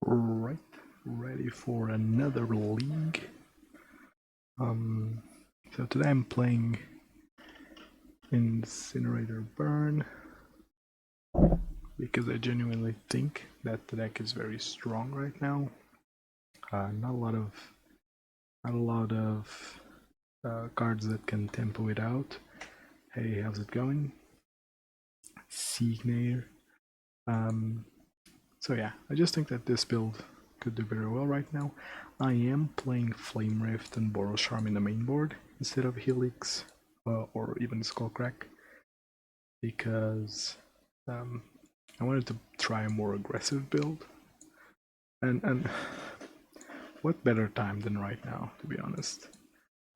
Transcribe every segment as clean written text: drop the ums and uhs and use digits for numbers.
Right, ready for another league. So today I'm playing Incinerator Burn because I genuinely think that the deck is very strong right now. Not a lot of cards that can tempo it out. Hey, how's it going? Signair. So yeah, I just think that this build could do very well right now. I am playing Flame Rift and Boros Charm in the main board instead of Helix or even Skullcrack because I wanted to try a more aggressive build. And what better time than right now, to be honest.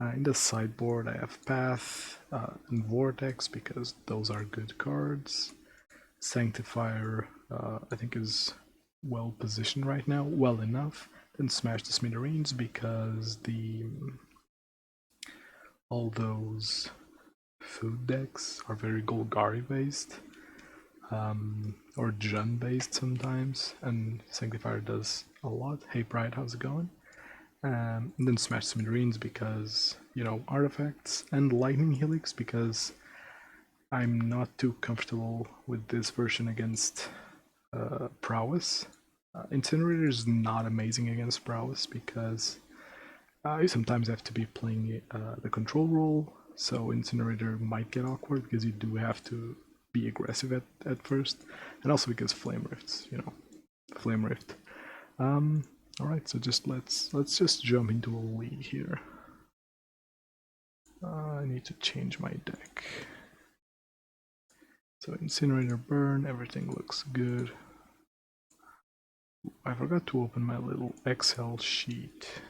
In the sideboard I have Path and Vortex because those are good cards. Saanctifier I think is well positioned right now, well enough. Then smash the Smithereens because all those food decks are very Golgari based or Jun based sometimes, and Saanctifier does a lot. Hey Pride, how's it going? And then smash Smithereens because, you know, artifacts, and Lightning Helix because I'm not too comfortable with this version against Prowess. Incinerator is not amazing against Prowess because you sometimes have to be playing the control role, so Incinerator might get awkward because you do have to be aggressive at first, and also because Flame Rifts, you know, Flame Rift. Alright, so let's just jump into a league here. I need to change my deck. So Incinerator Burn, everything looks good. I forgot to open my little Excel sheet.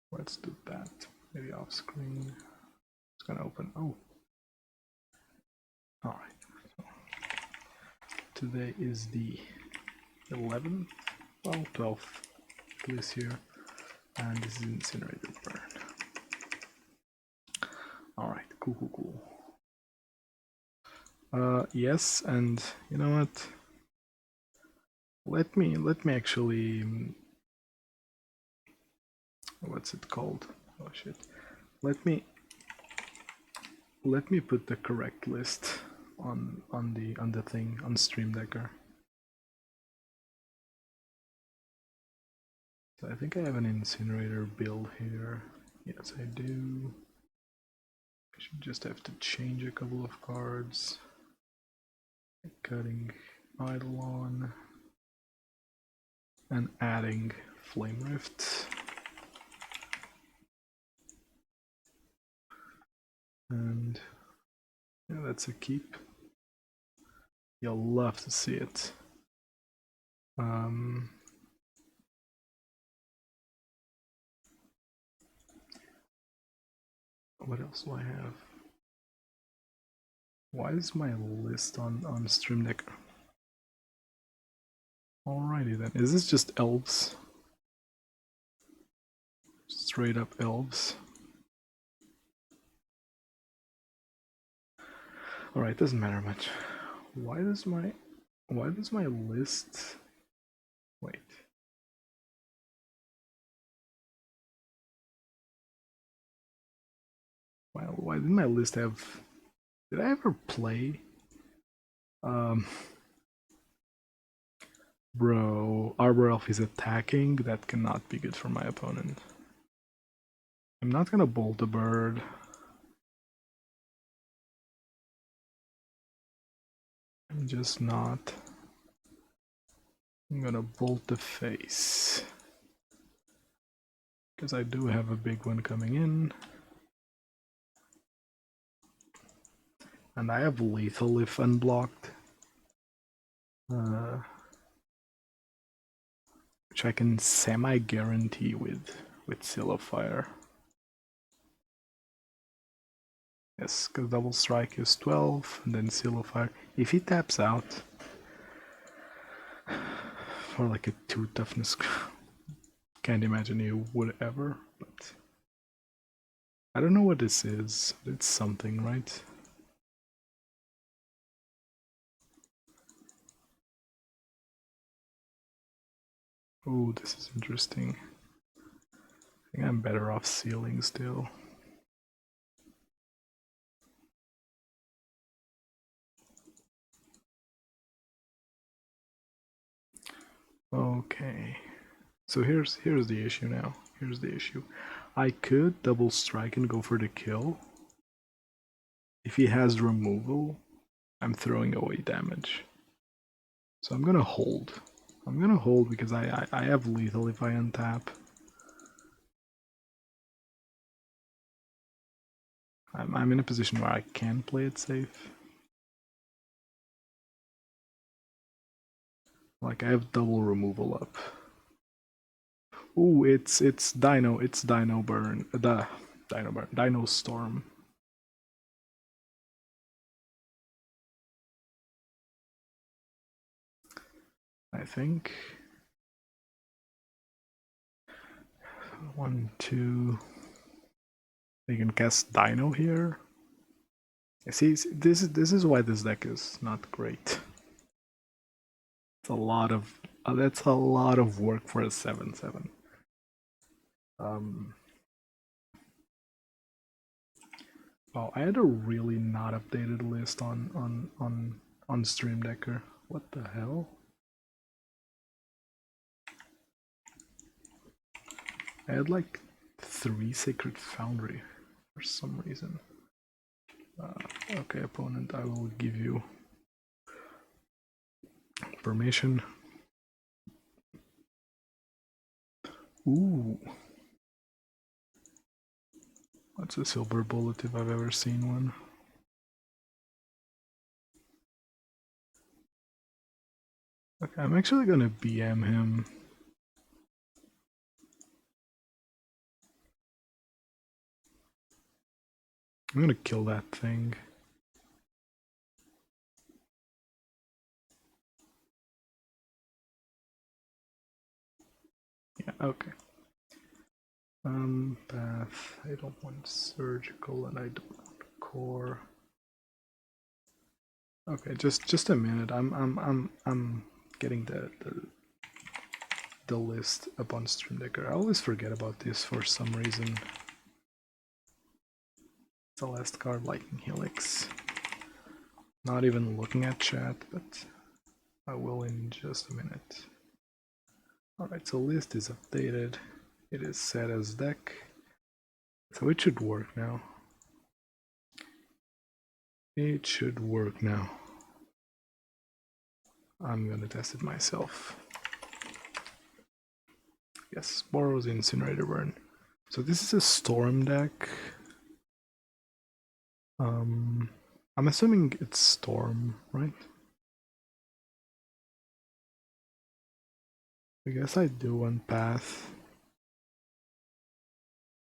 Let's do that. Maybe off screen. It's gonna open. Oh. Alright. So today is the 11th, well, 12th this year, and this is Incinerator Burn. Alright, cool. Yes, and you know what? Let me actually, what's it called? Oh shit. Let me put the correct list on the thing on Stream Decker. So I think I have an Incinerator build here. Yes, I do. I should just have to change a couple of cards. Cutting Eidolon and adding Flame Rift. And yeah, that's a keep. You'll love to see it. What else do I have? Why is my list on Stream Deck? Alrighty then. Is this just elves? Straight up elves. Alright, doesn't matter much. Why does my list, wait. Why didn't my list have, did I ever play? Bro, Arbor Elf is attacking, that cannot be good for my opponent. I'm not gonna bolt the bird. I'm just not. I'm gonna bolt the face. Because I do have a big one coming in. And I have lethal if unblocked. Which I can semi-guarantee with Seal of Fire. Yes, because double strike is 12, and then Seal of Fire. If he taps out for like a 2 toughness, can't imagine he would ever, but I don't know what this is. It's something, right? Oh, this is interesting. I think I'm better off sealing still. Okay. So here's the issue now. Here's the issue. I could double strike and go for the kill. If he has removal, I'm throwing away damage. So I'm gonna hold. I'm gonna hold because I have lethal if I untap. I'm in a position where I can play it safe. Like I have double removal up. Ooh, it's Dino Burn, Dino Storm. I think. 1, 2. You can cast Dino here. See, this is why this deck is not great. It's a lot of that's a lot of work for a 7/7. Oh, I had a really not updated list on Stream Decker. What the hell? I had like 3 Sacred Foundry for some reason. Okay, opponent, I will give you permission. Ooh. That's a silver bullet if I've ever seen one. Okay, I'm actually gonna BM him. I'm gonna kill that thing. Yeah, okay. Path. I don't want surgical and I don't want core. Okay, just a minute. I'm getting the list up on Stream Decker. I always forget about this for some reason. It's the last card, Lightning Helix. Not even looking at chat, but I will in just a minute. Alright, so list is updated. It is set as deck. So it should work now. It should work now. I'm gonna test it myself. Yes, Boros Incinerator burn. So this is a storm deck. I'm assuming it's storm, right? I guess I do one path.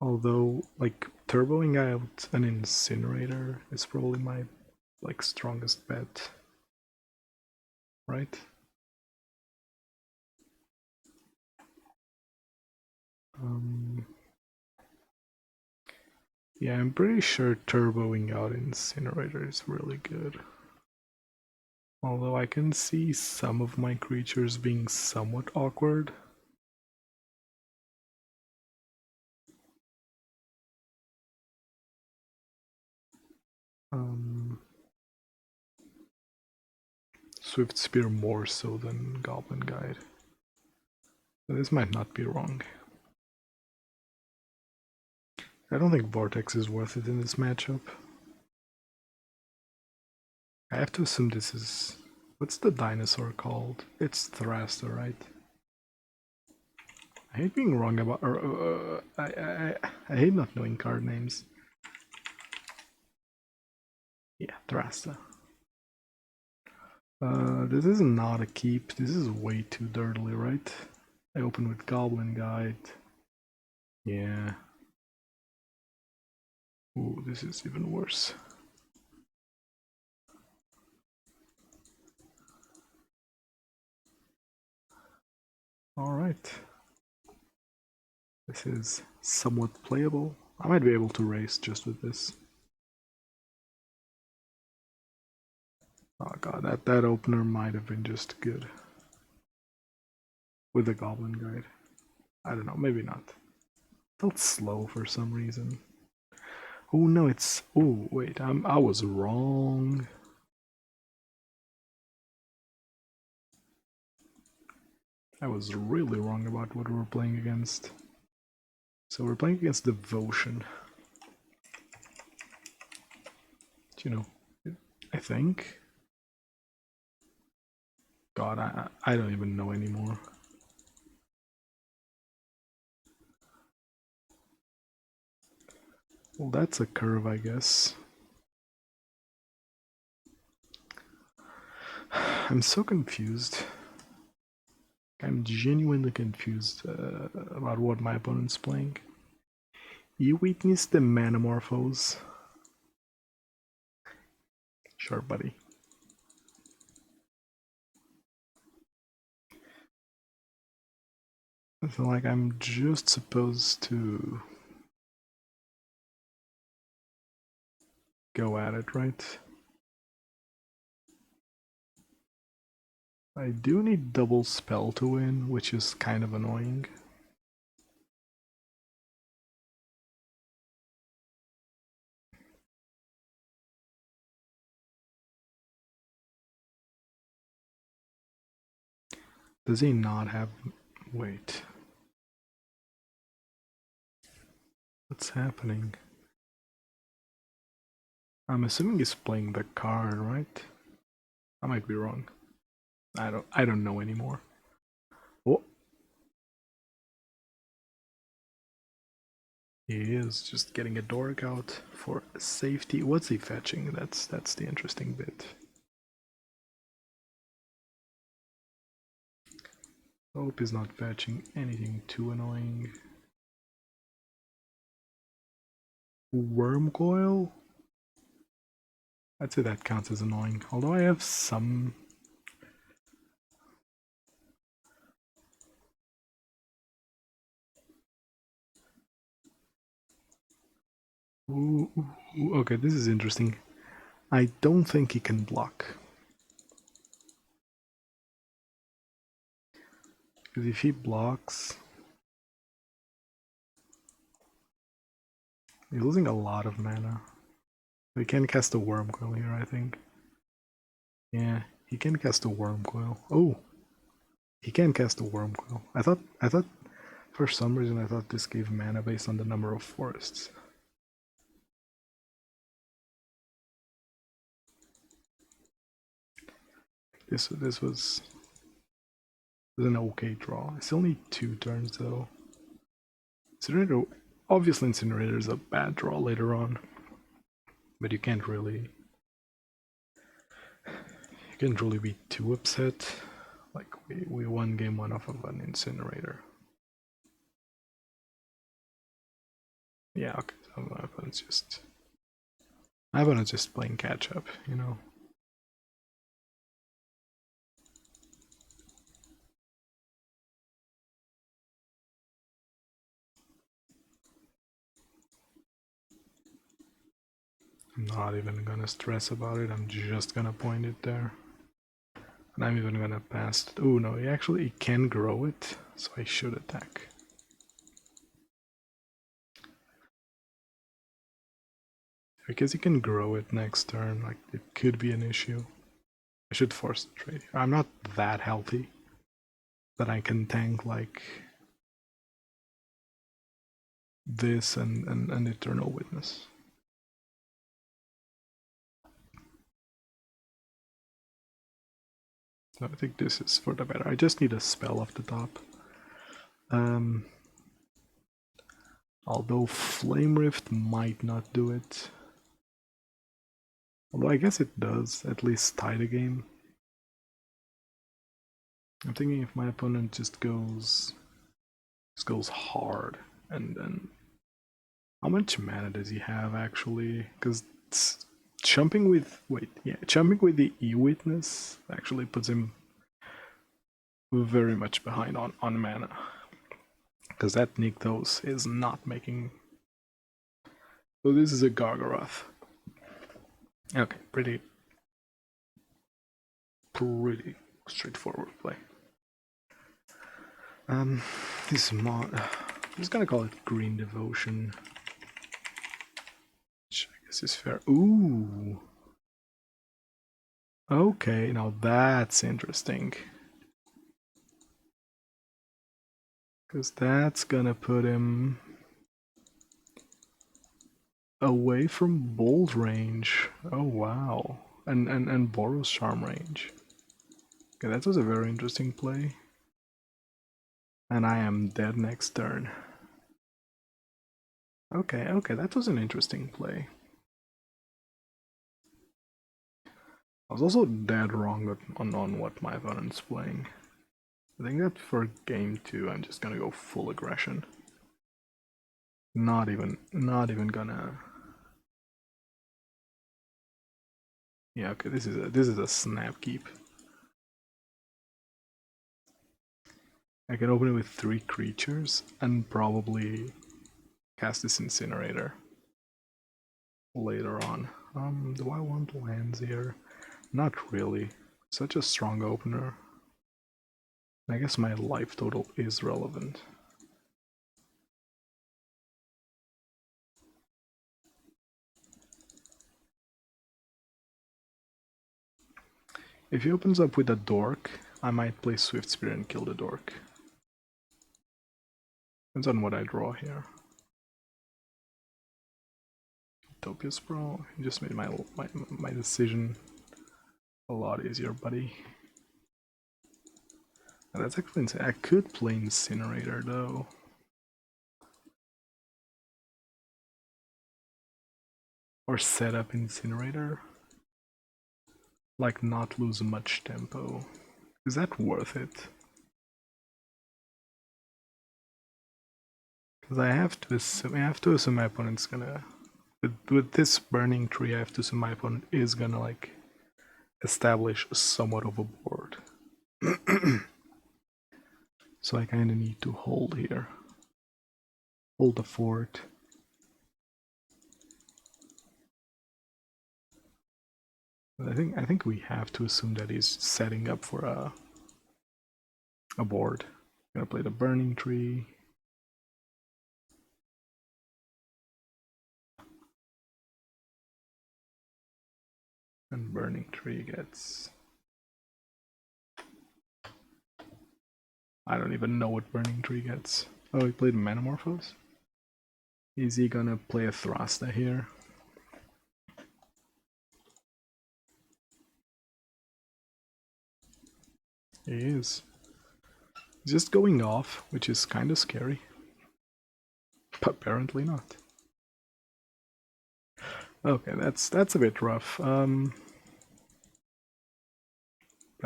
Although, like, turboing out an Incinerator is probably my, like, strongest bet. Right? Yeah, I'm pretty sure turboing out Incinerator is really good. Although I can see some of my creatures being somewhat awkward. Swiftspear more so than Goblin Guide. So this might not be wrong. I don't think Vortex is worth it in this matchup. I have to assume this is... What's the dinosaur called? It's Thraster, right? I hate being wrong about... I hate not knowing card names. Yeah, Thraster. This is not a keep. This is way too dirtily, right? I open with Goblin Guide. Yeah. Ooh, this is even worse. Alright. This is somewhat playable. I might be able to race just with this. Oh god, that opener might have been just good. with the Goblin Guide. I don't know, maybe not. Felt slow for some reason. Oh no, it's... Oh, wait, I was wrong. I was really wrong about what we were playing against. So we're playing against Devotion. You know, I think. God, I don't even know anymore. Well, that's a curve, I guess. I'm so confused. I'm genuinely confused about what my opponent's playing. You witnessed the Manamorphose. Sure, buddy. So, like, I'm just supposed to go at it, right? I do need double spell to win, which is kind of annoying. Does he not have... Wait. What's happening? I'm assuming he's playing the card, right? I might be wrong. I don't know anymore. Oh. He is just getting a dork out for safety. What's he fetching? That's the interesting bit. Hope he's not fetching anything too annoying. Wormcoil? I'd say that counts as annoying, although I have some... Ooh, okay, this is interesting. I don't think he can block. Because if he blocks... He's losing a lot of mana. He can cast a Wormcoil here, I think. Yeah, he can cast a Wormcoil. Oh! He can cast a Wormcoil. I thought for some reason I thought this gave mana based on the number of forests. This was an okay draw. I still need 2 turns though. Incinerator, obviously Incinerator is a bad draw later on, but you can't really be too upset. Like we won game 1 off of an Incinerator. Yeah, okay. So my opponent's just playing catch up, you know. I'm not even gonna stress about it, I'm just gonna point it there. And I'm even gonna pass it. Oh no, he can grow it, so I should attack. Because he can grow it next turn, like it could be an issue. I should force the trade. I'm not that healthy that I can tank like this and Eternal Witness. So I think this is for the better. I just need a spell off the top. Although Flame Rift might not do it. Although I guess it does, at least tie the game. I'm thinking if my opponent just goes hard, and then how much mana does he have actually? Because jumping with the E-Witness actually puts him very much behind on mana. Because that Nykthos is not making... So this is a Gargaroth. Okay, pretty straightforward play. This mod, I'm just gonna call it Green Devotion, which I guess is fair. Ooh. Okay, now that's interesting. Because that's gonna put him away from bolt range. Oh wow. And Boros Charm range. Okay, that was a very interesting play. And I am dead next turn. Okay, that was an interesting play. I was also dead wrong on what my opponent's playing. I think that for game 2 I'm just gonna go full aggression. Not even gonna. Yeah, okay, this is a snap keep. I can open it with 3 creatures and probably cast this Incinerator later on. Do I want lands here? Not really. Such a strong opener. I guess my life total is relevant. If he opens up with a dork, I might play Swiftspear and kill the dork. Depends on what I draw here. Utopia Sprawl, you just made my decision a lot easier, buddy. And that's actually insane. I could play Incinerator though. Or set up Incinerator. Like not lose much tempo. Is that worth it? Because I have to assume my opponent's gonna with this burning tree I have to assume my opponent is gonna like establish somewhat of a board. So I kinda need to hold here. Hold the fort. But I think we have to assume that he's setting up for a board. I'm gonna play the burning tree. And burning tree gets, I don't even know what burning tree gets. Oh, he played Metamorphose? Is he gonna play a Thrasta here? He is. He's just going off, which is kind of scary. But apparently not. Okay, that's a bit rough. I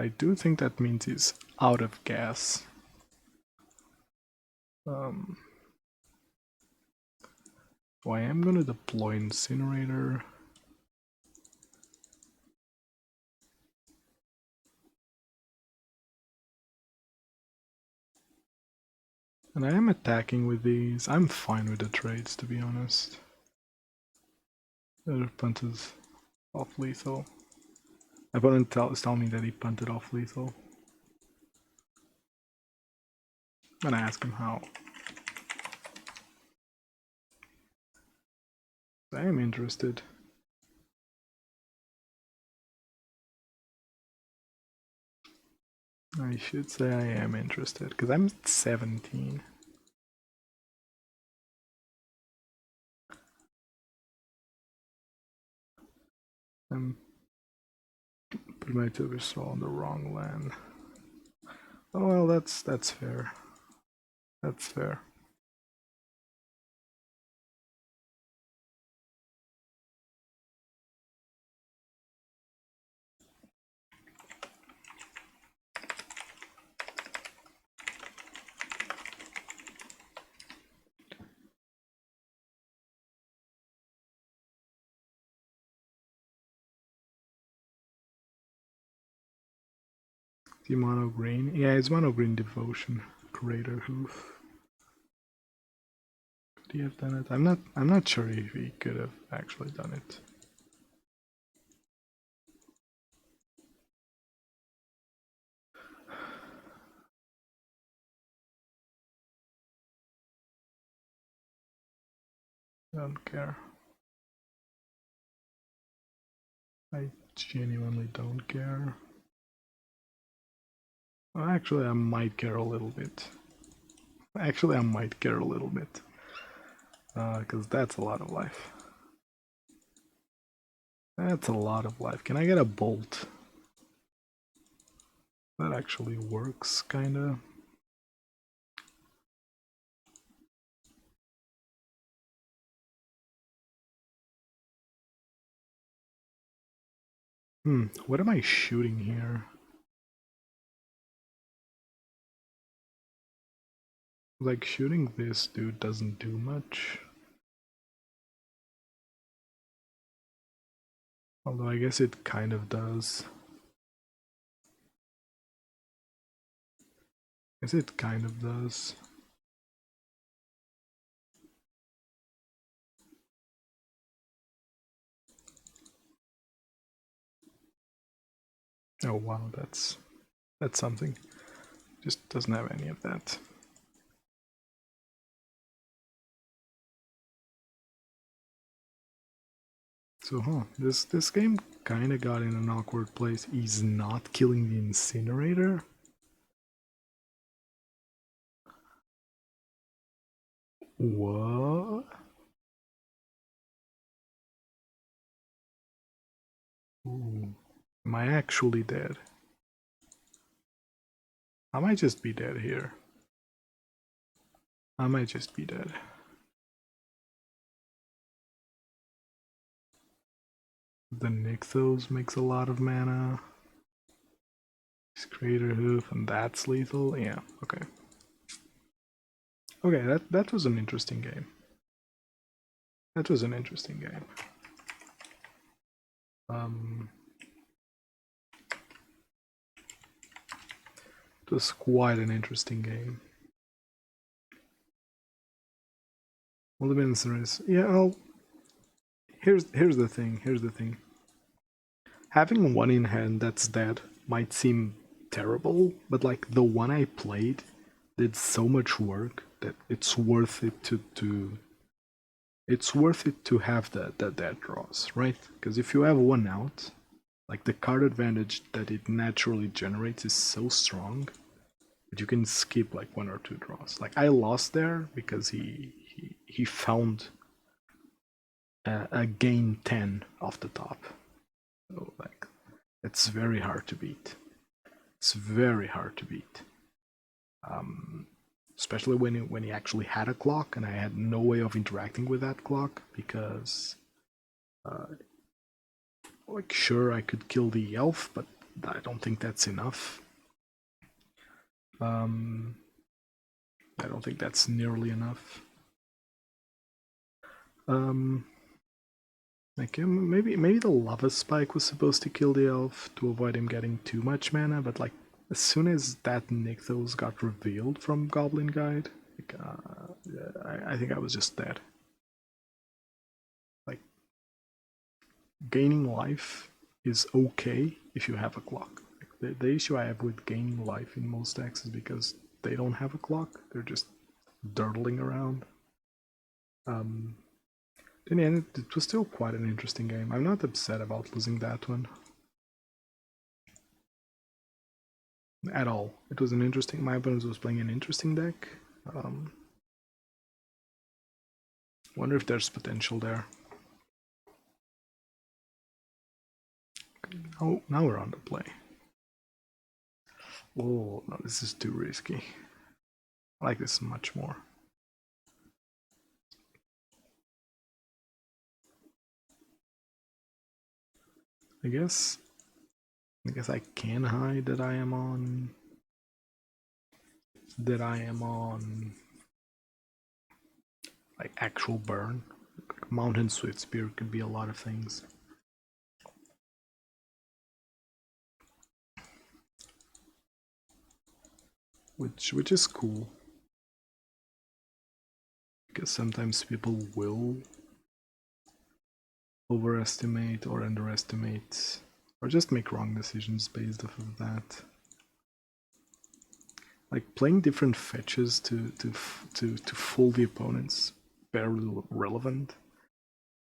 do think that means he's out of gas. So I am gonna deploy Incinerator. And I am attacking with these. I'm fine with the trades, to be honest. The other punt is off lethal. My opponent is telling me that he punted off lethal. I'm gonna ask him how. I am interested. I should say I am interested, because I'm at 17. I'm putting my Tubersaw on the wrong land. Oh well, that's fair. That's fair. The mono green? Yeah, it's mono green devotion. Crater hoof. Could he have done it? I'm not sure if he could have actually done it. Don't care. I genuinely don't care. Well, actually, I might care a little bit. Actually, I might care a little bit. Because that's a lot of life. That's a lot of life. Can I get a bolt? That actually works, kinda. What am I shooting here? Like, shooting this dude doesn't do much. Although I guess it kind of does. I guess it kind of does. Oh wow, that's something. Just doesn't have any of that. So, this game kinda got in an awkward place. He's not killing the Incinerator? What? Ooh. Am I actually dead? I might just be dead here. I might just be dead. The Nykthos makes a lot of mana. Crater Hoof, and that's lethal? Yeah, okay. Okay, that was an interesting game. That was an interesting game. It was quite an interesting game. Well, the Incinerator. Yeah, well, here's the thing. Having one in hand that's dead might seem terrible, but like the one I played did so much work that it's worth it to it's worth it to have the dead draws, right? Because if you have one out, like the card advantage that it naturally generates is so strong that you can skip like one or two draws. Like I lost there because he found a gain 10 off the top. So like it's very hard to beat. It's very hard to beat. Especially when he actually had a clock and I had no way of interacting with that clock because like sure I could kill the elf, but I don't think that's enough. I don't think that's nearly enough. Like maybe the lava spike was supposed to kill the elf to avoid him getting too much mana, but like as soon as that Nykthos got revealed from Goblin Guide, like, I think I was just dead. Like gaining life is okay if you have a clock. Like, the issue I have with gaining life in most decks is because they don't have a clock. They're just durdling around. In the end, it was still quite an interesting game. I'm not upset about losing that one. At all. It was an interesting... My opponent was playing an interesting deck. Wonder if there's potential there. Oh, now we're on the play. Oh, no, this is too risky. I like this much more. I guess I can hide that I am on like actual burn. Mountain Swiftspear could be a lot of things. Which is cool. Because sometimes people will overestimate or underestimate or just make wrong decisions based off of that. Like playing different fetches to fool the opponents, barely relevant.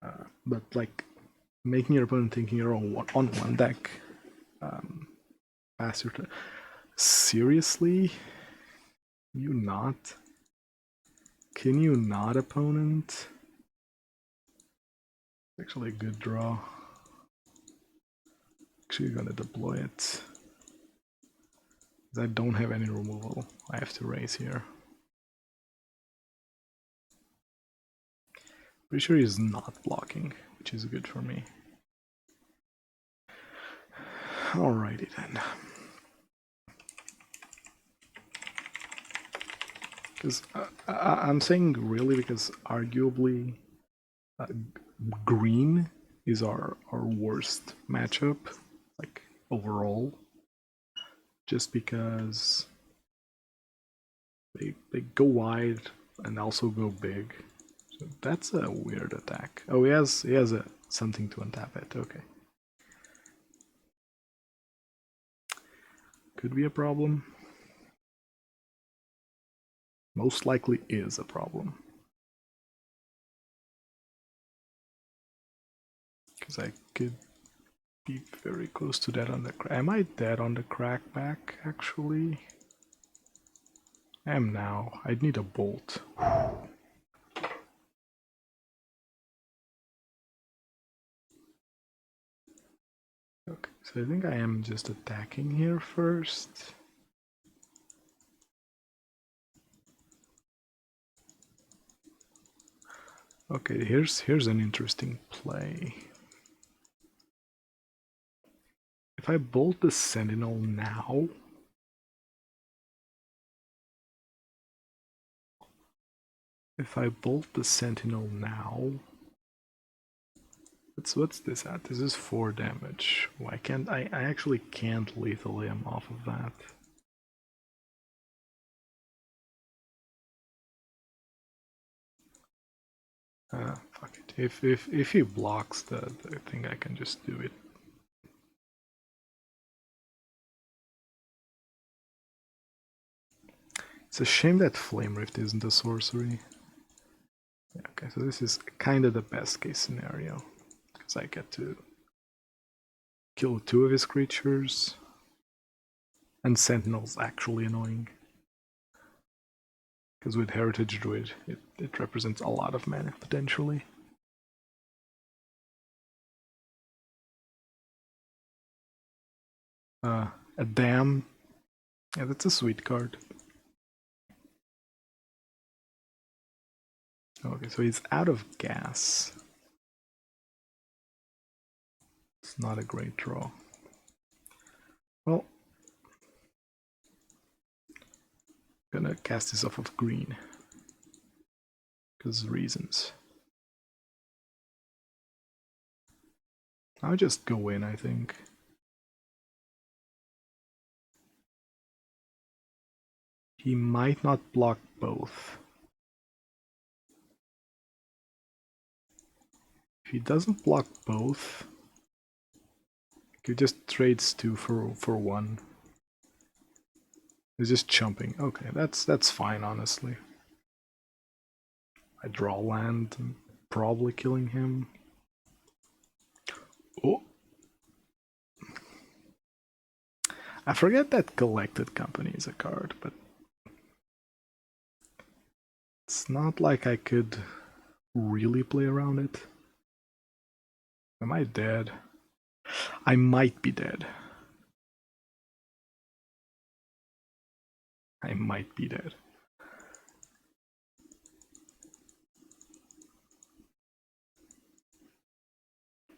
But like making your opponent thinking you're on one deck, pass your turn. Seriously? You not? Can you not, opponent? Actually a good draw. Actually gonna deploy it. I don't have any removal. I have to raise here. Pretty sure he's not blocking, which is good for me. Alrighty then. Because I'm saying really because arguably green is our worst matchup, like overall. Just because they go wide and also go big. So that's a weird attack. Oh, he has something to untap it. Okay. Could be a problem. Most likely is a problem. Because I could be very close to that on the crack. Am I dead on the crack back, actually? I am now. I'd need a bolt. Okay, so I think I am just attacking here first. Okay, here's an interesting play. If I bolt the Sentinel now, what's this at? This is 4 damage. Why can't I actually can't lethal him off of that. Fuck it. If he blocks the thing, I can just do it. It's a shame that Flame Rift isn't a sorcery. Yeah, okay, so this is kind of the best case scenario. Because I get to kill 2 of his creatures. And Sentinel's actually annoying. Because with Heritage Druid, it represents a lot of mana, potentially. A Dam. Yeah, that's a sweet card. Okay, so he's out of gas. It's not a great draw. Well, gonna cast this off of green. Because reasons. I'll just go in, I think. He might not block both. If he doesn't block both, he just trades 2 for 1. He's just chumping. Okay, that's fine, honestly. I draw land, and probably killing him. Oh! I forget that Collected Company is a card, but it's not like I could really play around it. Am I dead? I might be dead. I might be dead.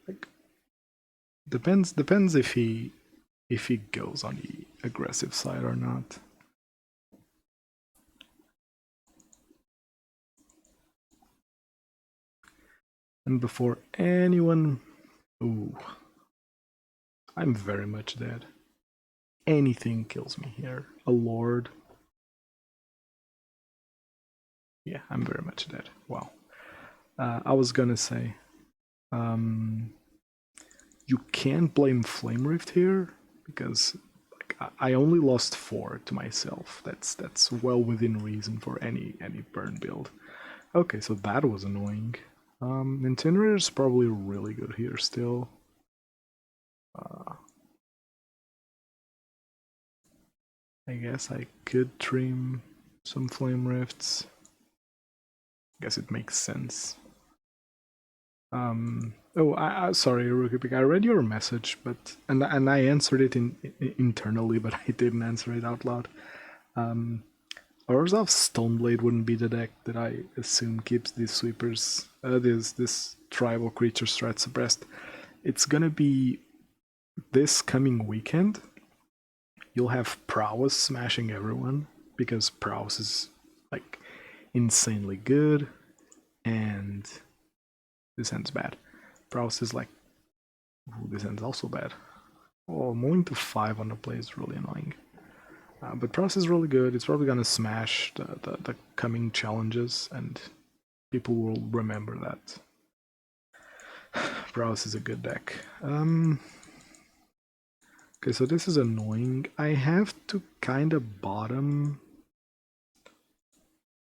Like, depends if he goes on the aggressive side or not. And before anyone... Ooh. I'm very much dead. Anything kills me here. A lord. Yeah, I'm very much dead. Wow. I was gonna say... you can't blame Flame Rift here, because like, I only lost 4 to myself. That's well within reason for any burn build. Okay, so that was annoying. Incinerator is probably really good here still. I guess I could trim some Flame Rifts. Guess it makes sense. Sorry, Rukipik, I read your message, but and I answered it internally, but I didn't answer it out loud. Orzhov's Stoneblade wouldn't be the deck that I assume keeps these sweepers, this tribal creature threat suppressed. It's gonna be this coming weekend. You'll have Prowess smashing everyone because Prowess is like insanely good, and this end's bad. Prowess is like, ooh, this end's also bad. Oh, moving to 5 on the play is really annoying. But Prowess is really good. It's probably gonna smash the coming challenges, and people will remember that. Prowess is a good deck. Okay, so this is annoying. I have to kind of bottom.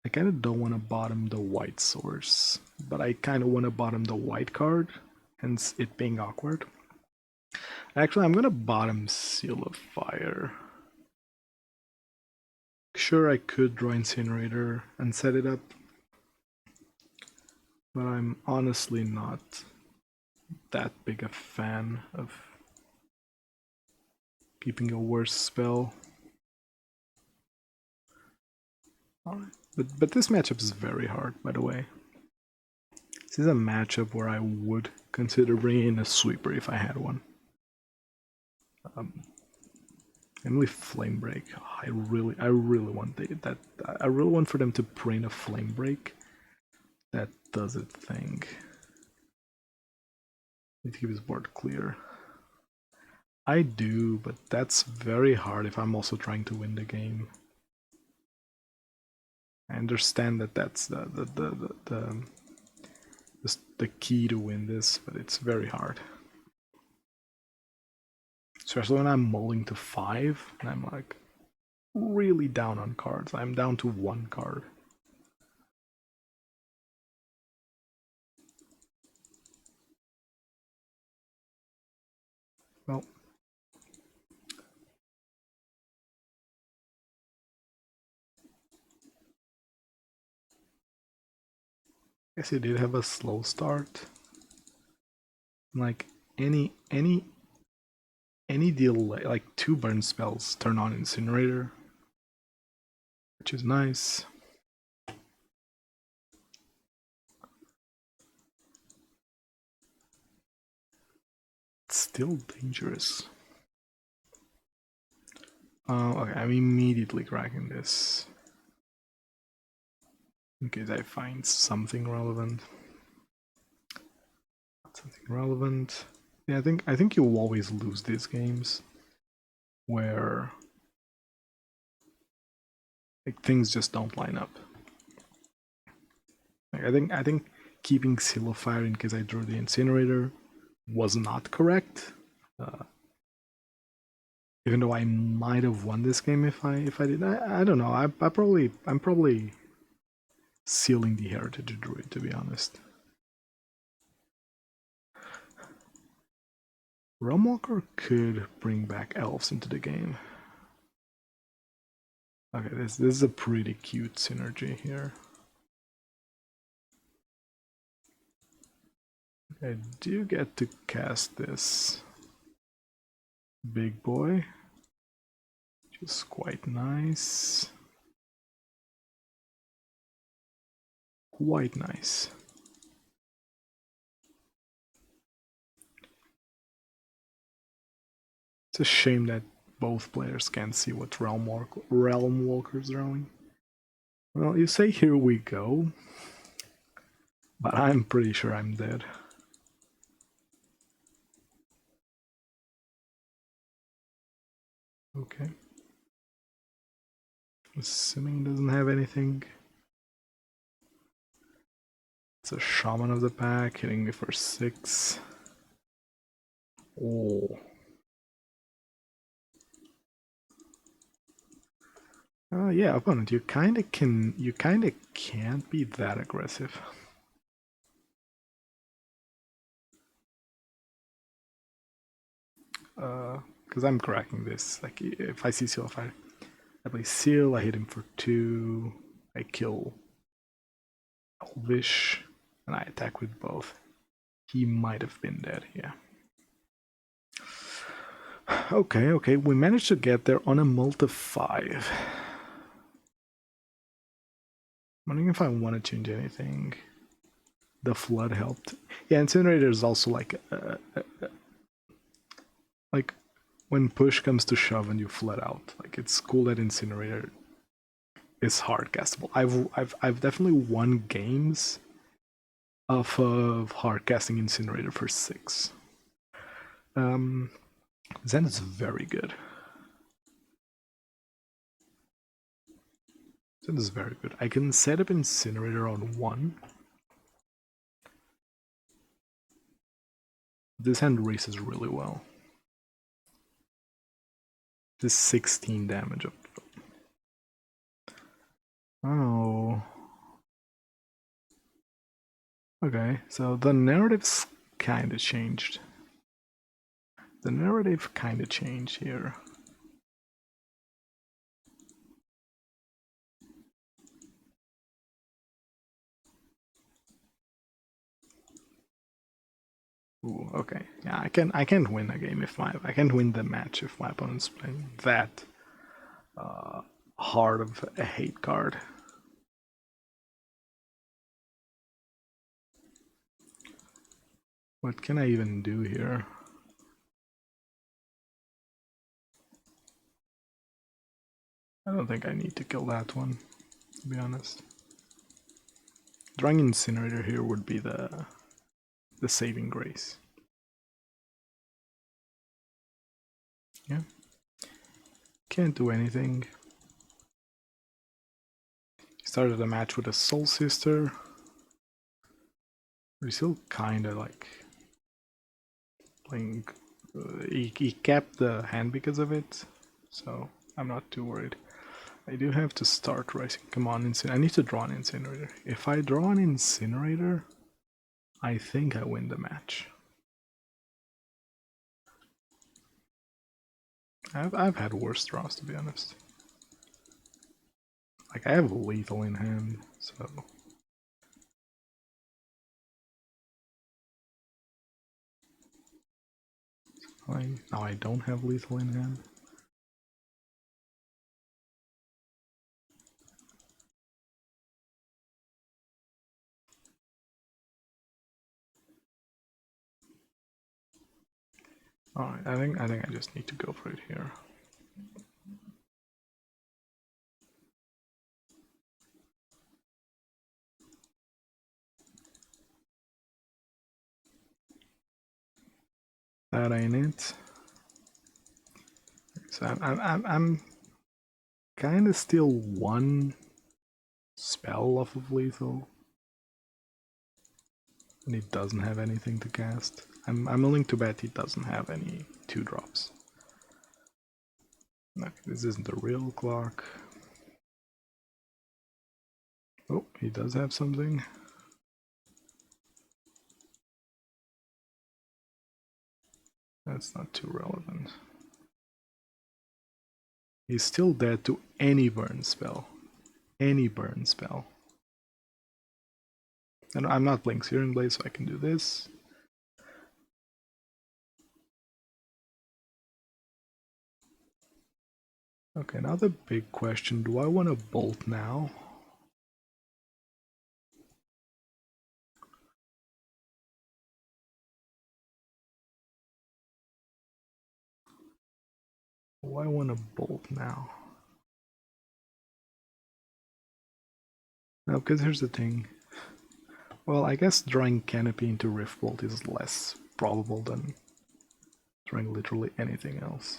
I kind of don't want to bottom the white source, but I kind of want to bottom the white card, hence it being awkward. Actually, I'm gonna bottom Seal of Fire. Sure, I could draw Incinerator and set it up, but I'm honestly not that big a fan of keeping a worse spell. Alright, but this matchup is very hard, by the way. This is a matchup where I would consider bringing in a sweeper if I had one. Namely Flame Break. Oh, I really want that. I really want for them to print a Flame Break that does its thing. Need to keep his board clear. I do, but that's very hard if I'm also trying to win the game. I understand that that's the key to win this, but it's very hard. Especially when I'm mulling to 5 and I'm like really down on cards. I'm down to 1 card. Well, I guess he did have a slow start. Like any delay, like 2 burn spells turn on Incinerator, which is nice. It's still dangerous. Okay, I'm immediately cracking this in case I find something relevant. Something relevant. Yeah, I think you'll always lose these games where like things just don't line up. Like, I think keeping Seal of Fire in case I drew the Incinerator was not correct. Even though I might have won this game if I did. I don't know. I'm probably sealing the Heritage Druid, to be honest. Realmwalker could bring back elves into the game. Okay, this is a pretty cute synergy here. I do get to cast this big boy, which is quite nice. Quite nice. It's a shame that both players can't see what Realmwalker's drawing. Well, you say here we go, but I'm pretty sure I'm dead. Okay. Assuming it doesn't have anything. It's a Shaman of the Pack hitting me for 6. Oh. Yeah, opponent, you kinda can't be that aggressive. because I'm cracking this. Like if I see Seal of Fire, I play Seal, I hit him for 2, I kill Elvish, and I attack with both. He might have been dead, yeah. Okay, we managed to get there on a multi 5. I'm wondering if I want to change anything. The flood helped. Yeah, Incinerator is also like when push comes to shove and you flood out. Like it's cool that Incinerator is hard castable. I've definitely won games of hard casting Incinerator for 6. Zen is very good. Zen is very good. I can set up Incinerator on 1. This hand races really well. This 16 damage up. Oh. Okay, so the narrative's kinda changed. The narrative kinda changed here. Ooh, okay. Yeah, I can't win a game if I can't win the match if my opponent's playing that hard of a hate card. What can I even do here? I don't think I need to kill that one, to be honest. Drawing Incinerator here would be the saving grace. Yeah. Can't do anything. Started the match with a Soul Sister. We're still kinda like playing. He kept the hand because of it, so I'm not too worried. I do have to start racing. Come on, I need to draw an Incinerator. If I draw an Incinerator, I think I win the match. I've had worse draws, to be honest. Like I have lethal in hand, so. Now I don't have lethal in hand. Alright, I think I just need to go for it here. That ain't it. So I'm kind of still 1 spell off of lethal, and he doesn't have anything to cast. I'm willing to bet he doesn't have any 2-drops. Okay, this isn't a real clock. Oh, he does have something. That's not too relevant. He's still dead to any burn spell. Any burn spell. And I'm not playing Searing Blaze, so I can do this. Okay, now the big question, do I want to bolt now? Do I want to bolt now? No, because here's the thing. Well, I guess drawing Canopy into Rift Bolt is less probable than drawing literally anything else.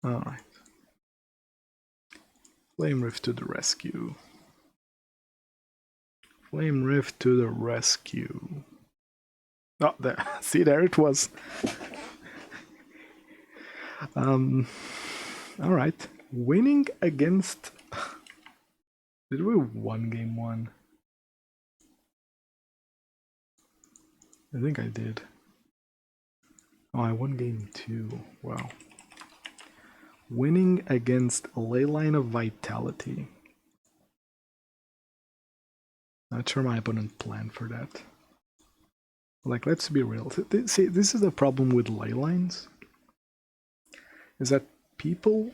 Alright. Flame Rift to the rescue. Flame Rift to the rescue. Oh, there. See, there it was. Alright. Winning against... Did we win game 1? I think I did. Oh, I won game 2. Wow. Winning against a Leyline of Vitality. Not sure my opponent planned for that. Like, let's be real. See, this is the problem with Leylines. Is that people...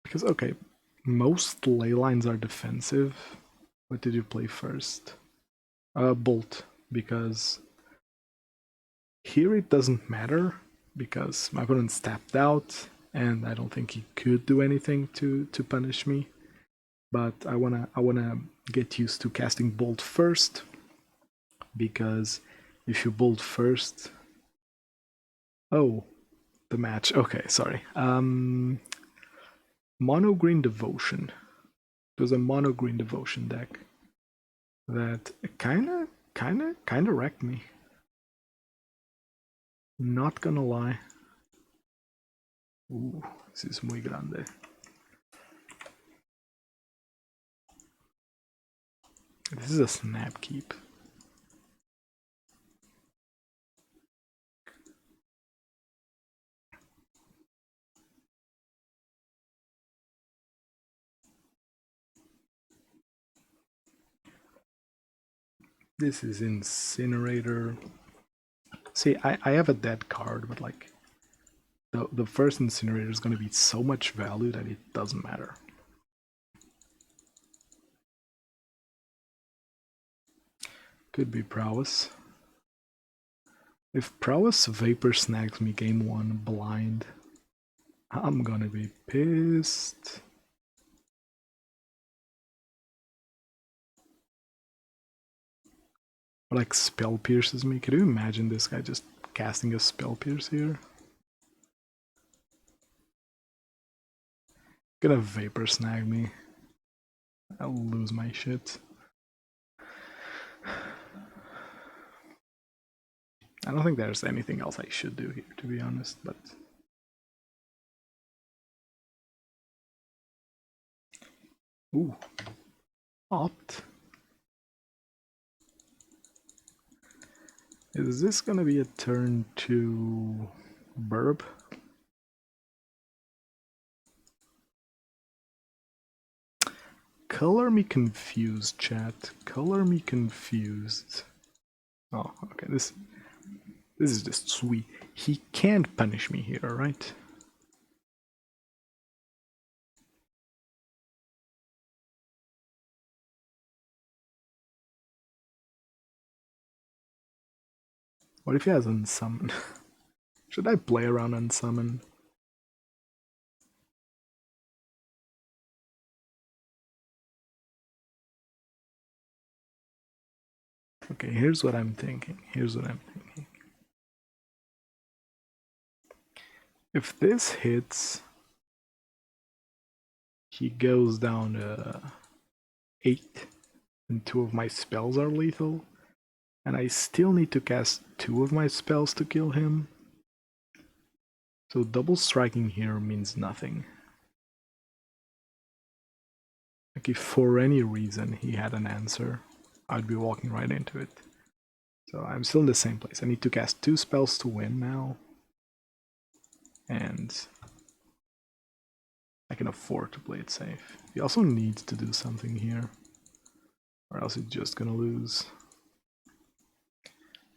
Because, okay, most Leylines are defensive. What did you play first? Bolt, because here it doesn't matter, because my opponent's tapped out, and I don't think he could do anything to punish me. But I wanna get used to casting Bolt first, because if you Bolt first... Oh, the match. Okay, sorry. Mono Green Devotion. It was a Mono Green Devotion deck that kinda wrecked me. Not gonna lie. Ooh, this is muy grande. This is a snap keep. This is Incinerator. See, I have a dead card, but like the first Incinerator is going to be so much value that it doesn't matter. Could be Prowess. If Prowess Vapor snags me game 1 blind, I'm gonna be pissed. Or like Spell Pierces me. Could you imagine this guy just casting a Spell Pierce here? Gonna Vapor snag me. I'll lose my shit. I don't think there's anything else I should do here, to be honest, but... Ooh. Opt. Is this gonna be a turn to Burb? Color me confused, chat. Color me confused. Oh, okay, this is just sweet. He can't punish me here, right? What if he has Unsummon? Should I play around Unsummon? Okay, here's what I'm thinking. If this hits, he goes down to 8, and 2 of my spells are lethal, and I still need to cast 2 of my spells to kill him. So double striking here means nothing. Like if for any reason he had an answer, I'd be walking right into it. So I'm still in the same place. I need to cast 2 spells to win now. And I can afford to play it safe. He also needs to do something here, or else he's just gonna lose.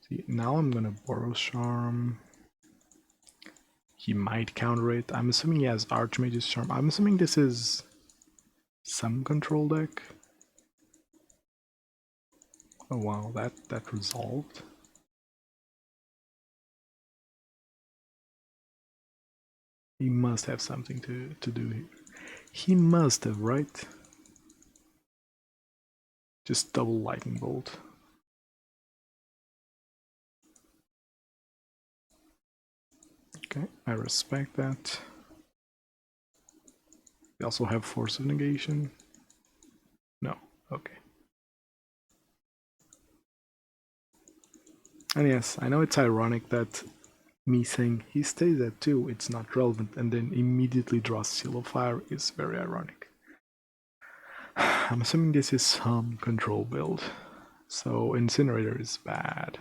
See, now I'm gonna Boros Charm. He might counter it. I'm assuming he has Archmage's Charm. I'm assuming this is some control deck. Oh wow, that resolved. He must have something to do here. He must have, right? Just double Lightning Bolt. Okay, I respect that. We also have Force of Negation. No, okay. And yes, I know it's ironic that me saying he stays at 2, it's not relevant, and then immediately draws Seal of Fire is very ironic. I'm assuming this is some control build, so Incinerator is bad.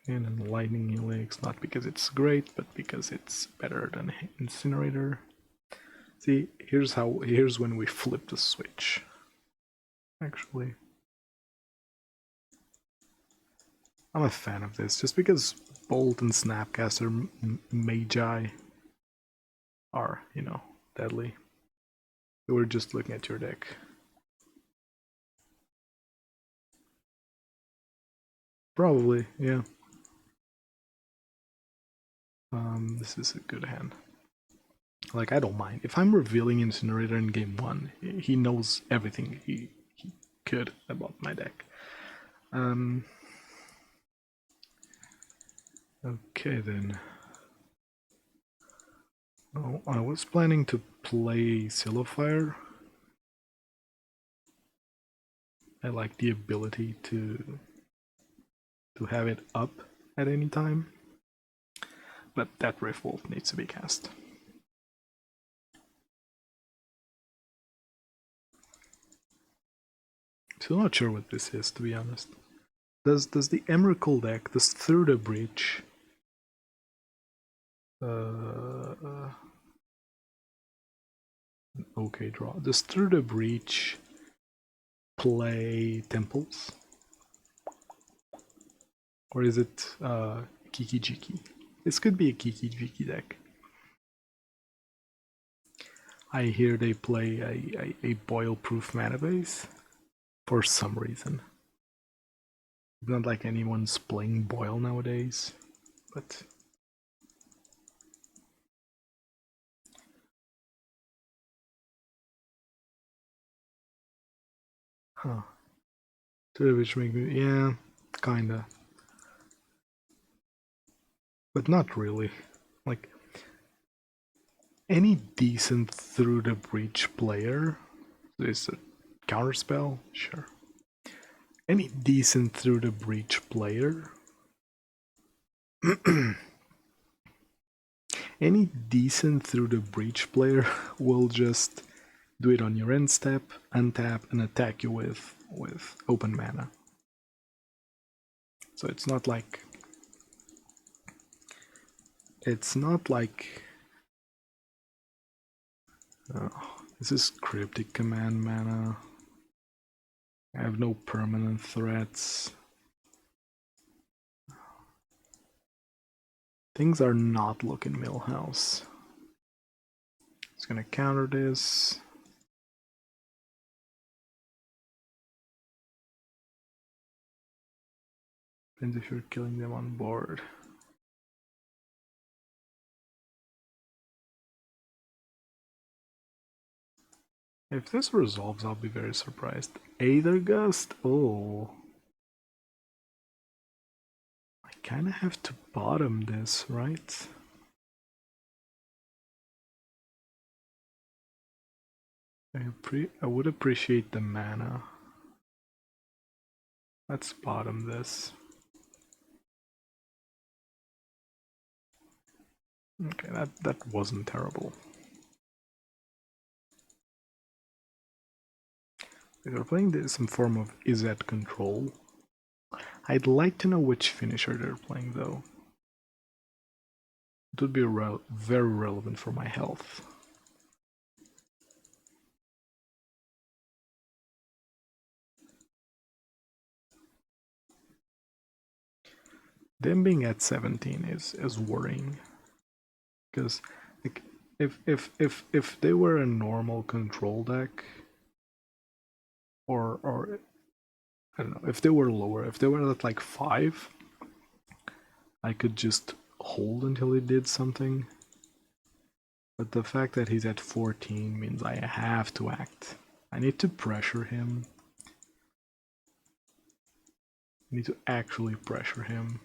And Lightning Helix, not because it's great, but because it's better than Incinerator. See, here's when we flip the switch. Actually, I'm a fan of this, just because Bolt and Snapcaster Magi are, you know, deadly. We're just looking at your deck. Probably, yeah. This is a good hand. Like, I don't mind. If I'm revealing Incinerator in game 1, he knows everything he could about my deck. Okay then. Oh, I was planning to play Sylphire. I like the ability to have it up at any time. But that Rift Bolt needs to be cast. Still not sure what this is, to be honest. Does the Emrakul deck, does Through the Breach okay draw. Does Through the Breach play Temples? Or is it Kiki Jiki? This could be a Kiki Jiki deck. I hear they play a boil-proof mana base for some reason. Not like anyone's playing boil nowadays, but huh. Which make me, yeah, kinda. But not really. Like, any decent Through the Breach player is a counterspell, sure. Any decent Through the Breach player any decent Through the Breach player will just do it on your end step, untap, and attack you with open mana. So it's not like oh, this is Cryptic Command mana. I have no permanent threats. Things are not looking Millhouse. It's gonna counter this. Depends if you're killing them on board. If this resolves, I'll be very surprised. Aether Gust? Oh. I kinda have to bottom this, right? I would appreciate the mana. Let's bottom this. Okay, that wasn't terrible. If they're playing some form of Izzet Control, I'd like to know which finisher they're playing though. It would be very relevant for my health. Them being at 17 is worrying, because like, if they were a normal control deck, or I don't know, if they were lower, if they were at like 5, I could just hold until he did something. But the fact that he's at 14 means I have to act. I need to pressure him. I need to actually pressure him.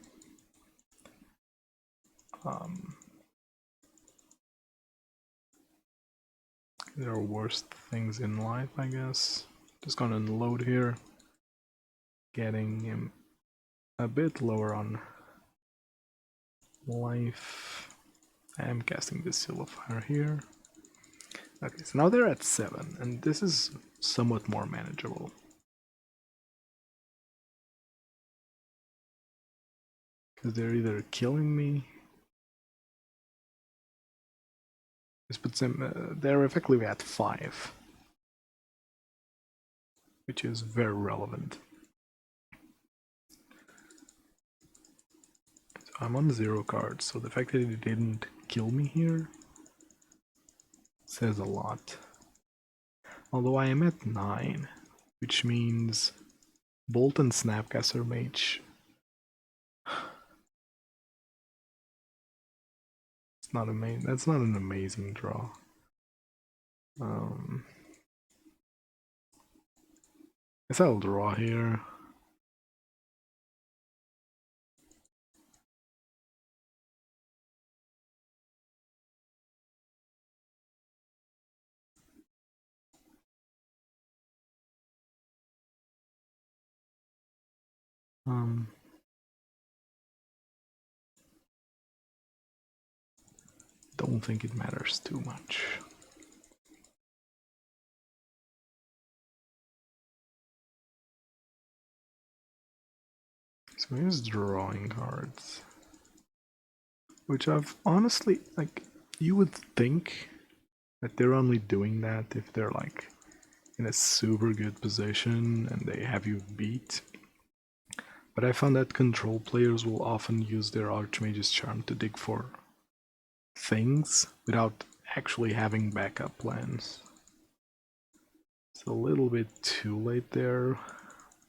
There are worse things in life, I guess. Just gonna unload here. Getting him a bit lower on life. I am casting this Sylphire here. Okay, so now they're at 7, and this is somewhat more manageable. Because they're either killing me. This puts them, they're effectively at 5. Which is very relevant. So I'm on 0 cards, so the fact that it didn't kill me here says a lot. Although I am at 9, which means Bolt and Snapcaster Mage. It's not amazing. That's not an amazing draw. Guess I'll draw here. Don't think it matters too much. So here's drawing cards. Which I've honestly, like, you would think that they're only doing that if they're like in a super good position and they have you beat. But I found that control players will often use their Archmage's Charm to dig for things without actually having backup plans. It's a little bit too late there,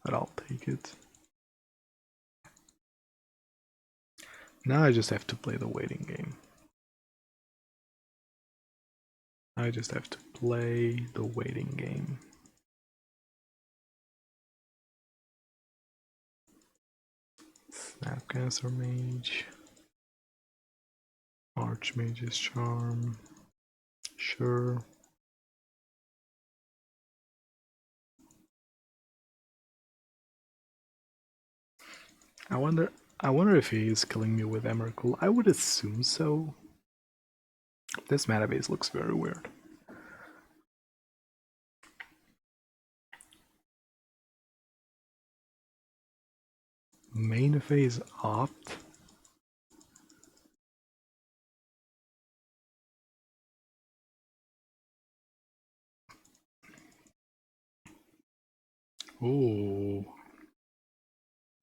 but I'll take it. Now I just have to play the waiting game. I just have to play the waiting game. Snapcaster Mage. Archmage's Charm. Sure. I wonder if he is killing me with Emrakul. I would assume so. This mana base looks very weird. Main phase opt. Ooh.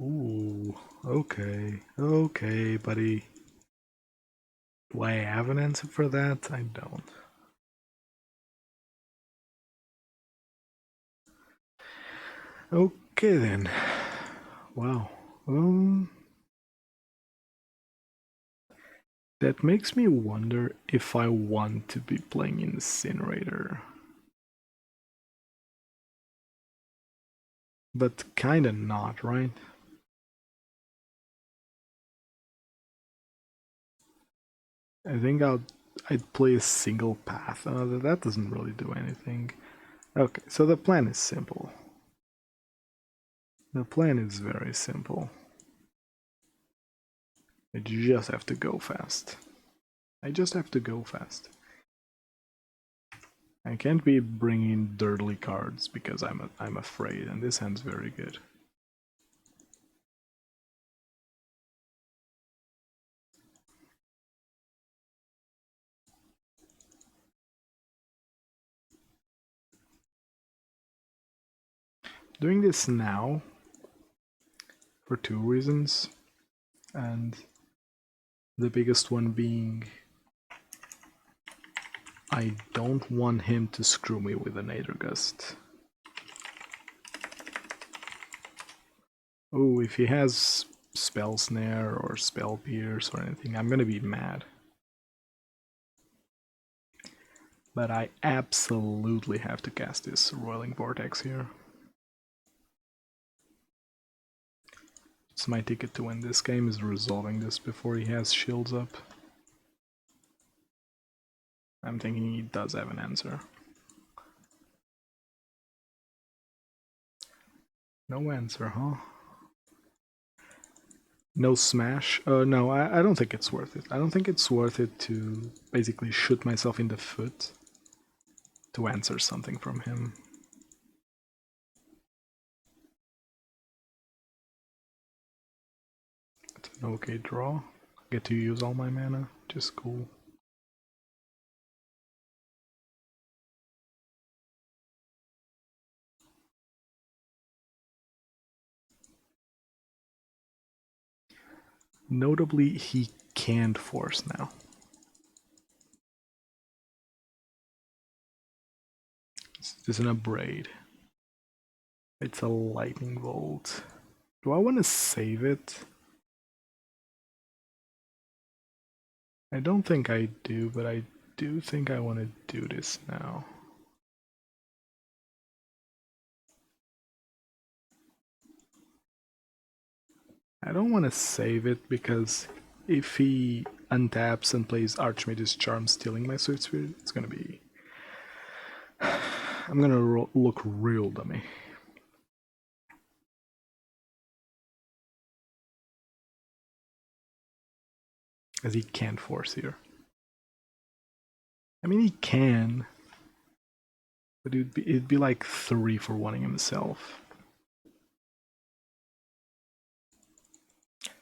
Ooh. Okay. Okay, buddy. Do I have an answer for that? I don't. Okay then. Wow. That makes me wonder if I want to be playing Incinerator. But kinda not, right? I think I'd play a single path. That doesn't really do anything. Okay, so the plan is simple. The plan is very simple. I just have to go fast. I just have to go fast. I can't be bringing dirty cards because I'm afraid, and this hand's very good. Doing this now for 2 reasons, and the biggest one being I don't want him to screw me with an Aether Gust. Oh, if he has Spell Snare or Spell Pierce or anything, I'm gonna be mad. But I absolutely have to cast this Roiling Vortex here. It's my ticket to win this game, is resolving this before he has shields up. I'm thinking he does have an answer. No answer, huh? No smash? No, I don't think it's worth it. I don't think it's worth it to basically shoot myself in the foot to answer something from him. Okay, draw. Get to use all my mana, just cool. Notably, he can't force now. This is an upgrade. It's a lightning bolt. Do I want to save it? I don't think I do, but I do think I want to do this now. I don't want to save it because if he untaps and plays Archmage's Charm stealing my Swiftspear, it's gonna be... I'm gonna look real dummy. As he can't force here. I mean, he can, but it'd be like 3 for wanting himself.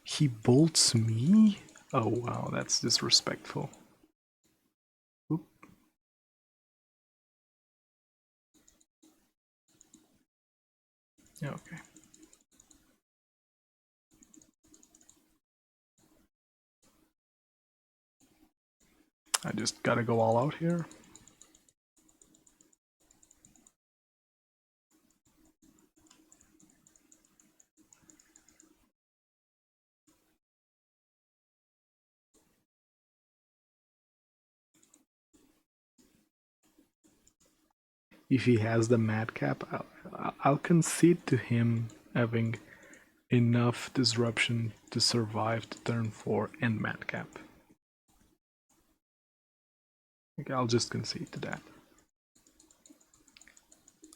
He bolts me? Oh wow, that's disrespectful. Oop. Yeah, okay. I just gotta go all out here. If he has the madcap, I'll concede to him having enough disruption to survive to turn 4 and madcap. Okay, I'll just concede to that.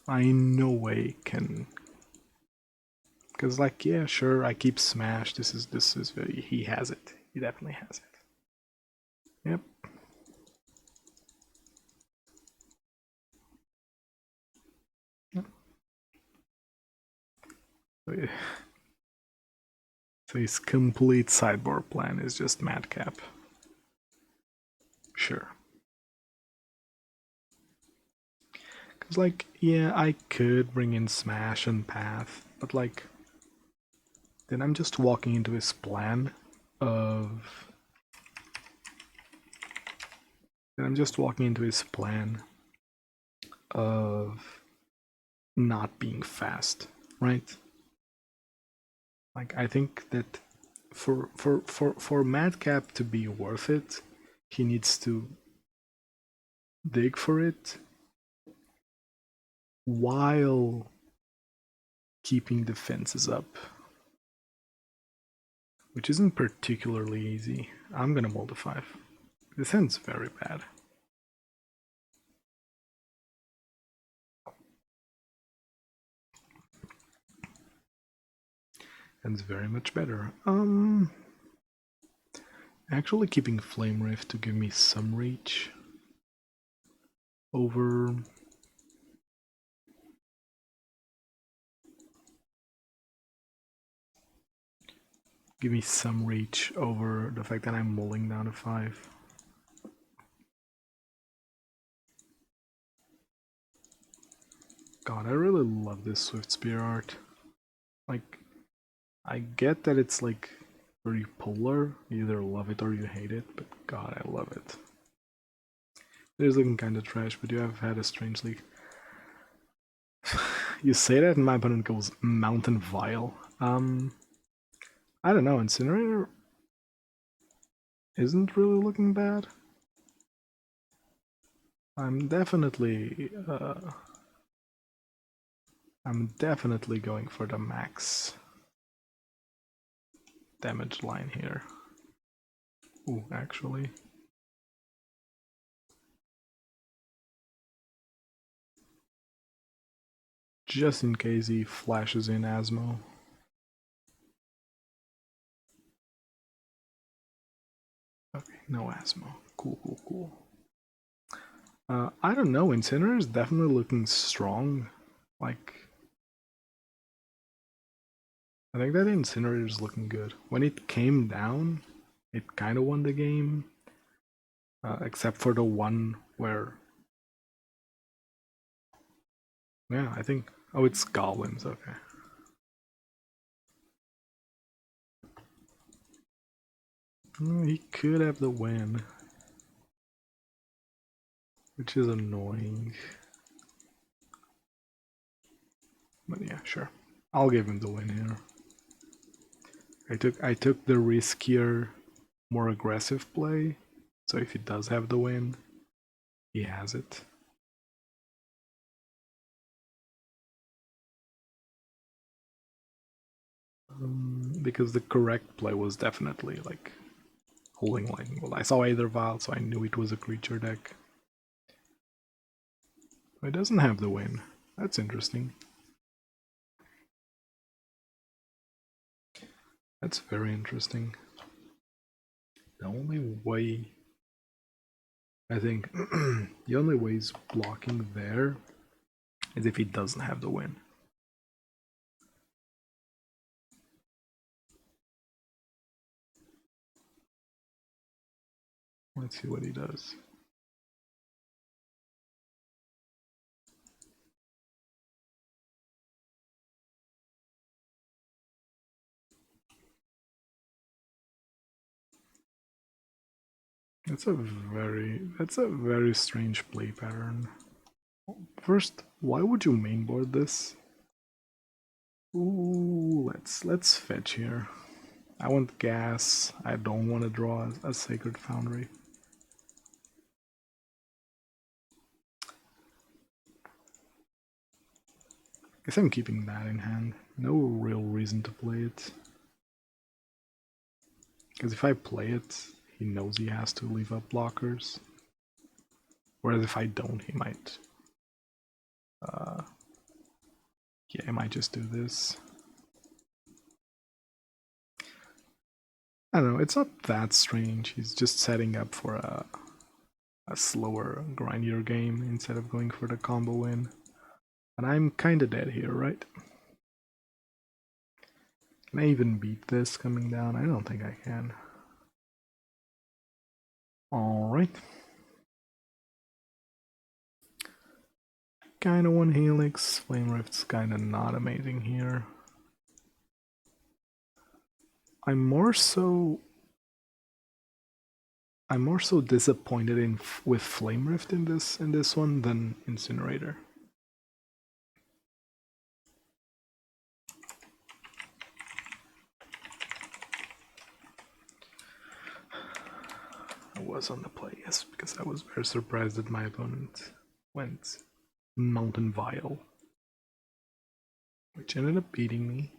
I in no way can, because like, yeah, sure, I keep smash. This is very, he has it. He definitely has it. Yep. So his complete sideboard plan is just madcap. Sure. Because, like, yeah, I could bring in Smash and Path, but, like, then I'm just walking into his plan of... Then I'm just walking into his plan of not being fast, right? Like, I think that for Madcap to be worth it, he needs to dig for it while keeping defenses up, which isn't particularly easy. I'm gonna mold a 5. This hand's very bad. And it's very much better. Actually keeping Flame Rift to give me some reach over... Give me some reach over the fact that I'm mulling down to 5. God, I really love this Swiftspear art. Like, I get that it's like very polar, you either love it or you hate it, but god, I love it. It is looking kinda trash, but you have had a strangely... You say that and my opponent goes Mountain Vile. I don't know, Incinerator isn't really looking bad. I'm definitely going for the max damage line here. Ooh, actually. Just in case he flashes in Asmo. Okay, no Asmo. Cool, cool, cool. I don't know, Incinerator is definitely looking strong. Like, I think that Incinerator is looking good. When it came down, it kind of won the game. Except for the one where... Yeah, I think... Oh, it's Goblins, okay. He could have the win. Which is annoying. But yeah, sure. I'll give him the win here. I took the riskier, more aggressive play. So if he does have the win, he has it. Because the correct play was definitely like holding Lightning Bolt. I saw Aether Vial, so I knew it was a creature deck. It doesn't have the win. That's interesting. That's very interesting. The only way... I think the only way he's blocking there is if he doesn't have the win. Let's see what he does. That's a very strange play pattern. First, why would you mainboard this? Ooh, let's fetch here. I want gas. I don't want to draw a Sacred Foundry. Guess I'm keeping that in hand. No real reason to play it. Because if I play it, he knows he has to leave up blockers. Whereas if I don't, he might... yeah, I might just do this. I don't know, it's not that strange. He's just setting up for a slower, grindier game instead of going for the combo win. And I'm kinda dead here, right? Can I even beat this coming down? I don't think I can. Alright. Kinda one Helix. Flame Rift's kinda not amazing here. I'm more so disappointed with Flame Rift in this one than Incinerator. I was on the play, yes, because I was very surprised that my opponent went Mountain Vial, which ended up beating me.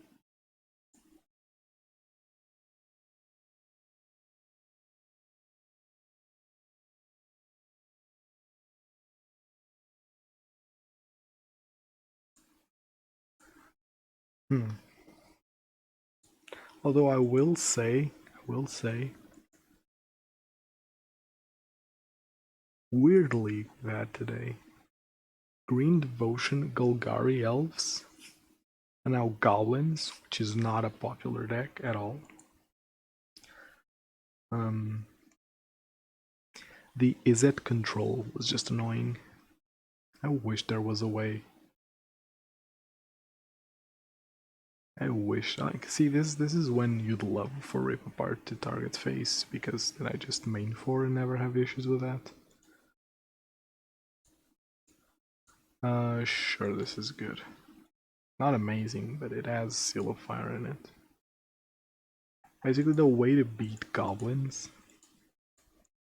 Although I will say, weirdly bad today. Green Devotion, Golgari Elves, and now Goblins, which is not a popular deck at all. The Izzet Control was just annoying. I wish there was a way. I wish, like, see, this is when you'd love for Rip Apart to target face, because then I just main for and never have issues with that. Sure, this is good. Not amazing, but it has Seal of Fire in it. Basically, the way to beat goblins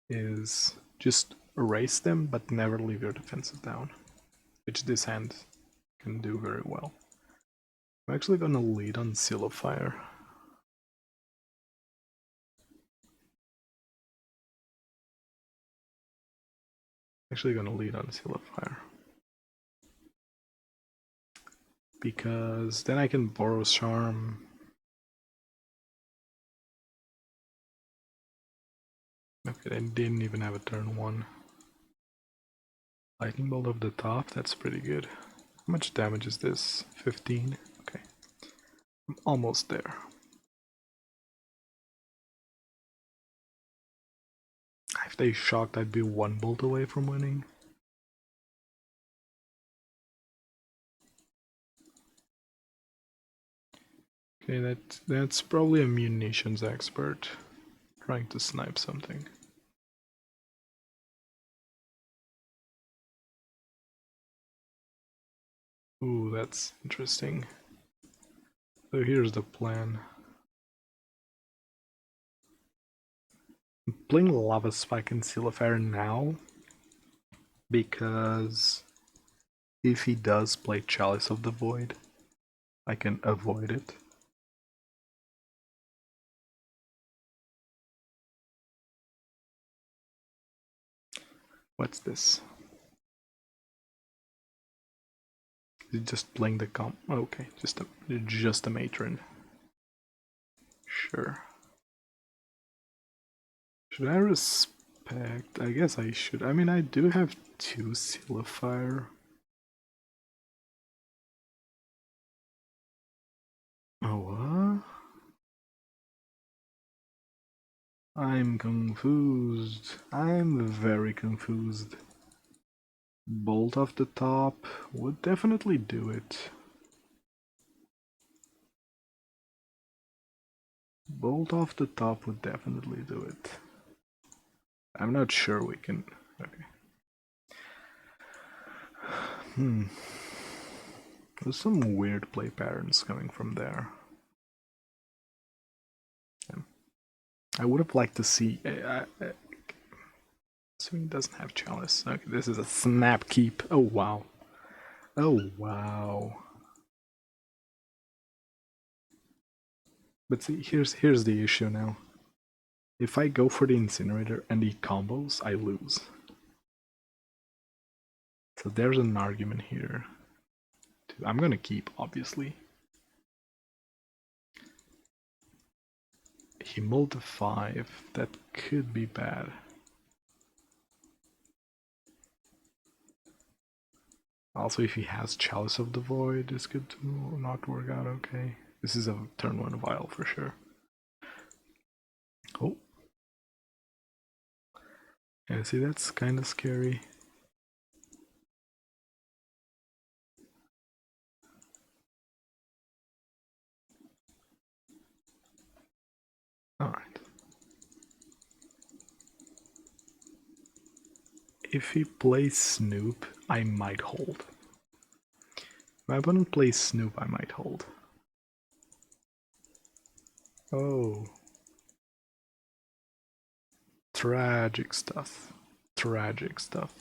is just erase them, but never leave your defenses down, which this hand can do very well. I'm actually gonna lead on Seal of Fire. Actually gonna lead on Seal of Fire. Because then I can Boros Charm. Okay, I didn't even have a turn 1. Lightning Bolt off the top, that's pretty good. How much damage is this? 15? Okay. I'm almost there. If they shocked, I'd be one bolt away from winning. Okay, that's probably a munitions expert trying to snipe something. Ooh, that's interesting. So here's the plan. I'm playing Lava Spike and Seal of Fire now because if he does play Chalice of the Void, I can avoid it. What's this? Is it just playing the comp? Okay, just a matron. Sure. Should I respect? I guess I should. I mean, I do have 2 Seal of Fire. Oh, what? I'm confused. I'm very confused. Bolt off the top would definitely do it. Bolt off the top would definitely do it. I'm not sure we can... Okay. There's some weird play patterns coming from there. I would have liked to see... So he doesn't have Chalice. Okay, this is a snap keep. Oh, wow. Oh, wow. But see, here's the issue now. If I go for the Incinerator and he combos, I lose. So there's an argument here. I'm gonna keep, obviously. He mulled a 5. That could be bad. Also, if he has Chalice of the Void, this could not work out okay. This is a turn 1 vial for sure. Oh. Yeah, see, that's kind of scary. Alright. If he plays Snoop, I might hold. If my opponent plays Snoop, I might hold. Oh. Tragic stuff. Tragic stuff.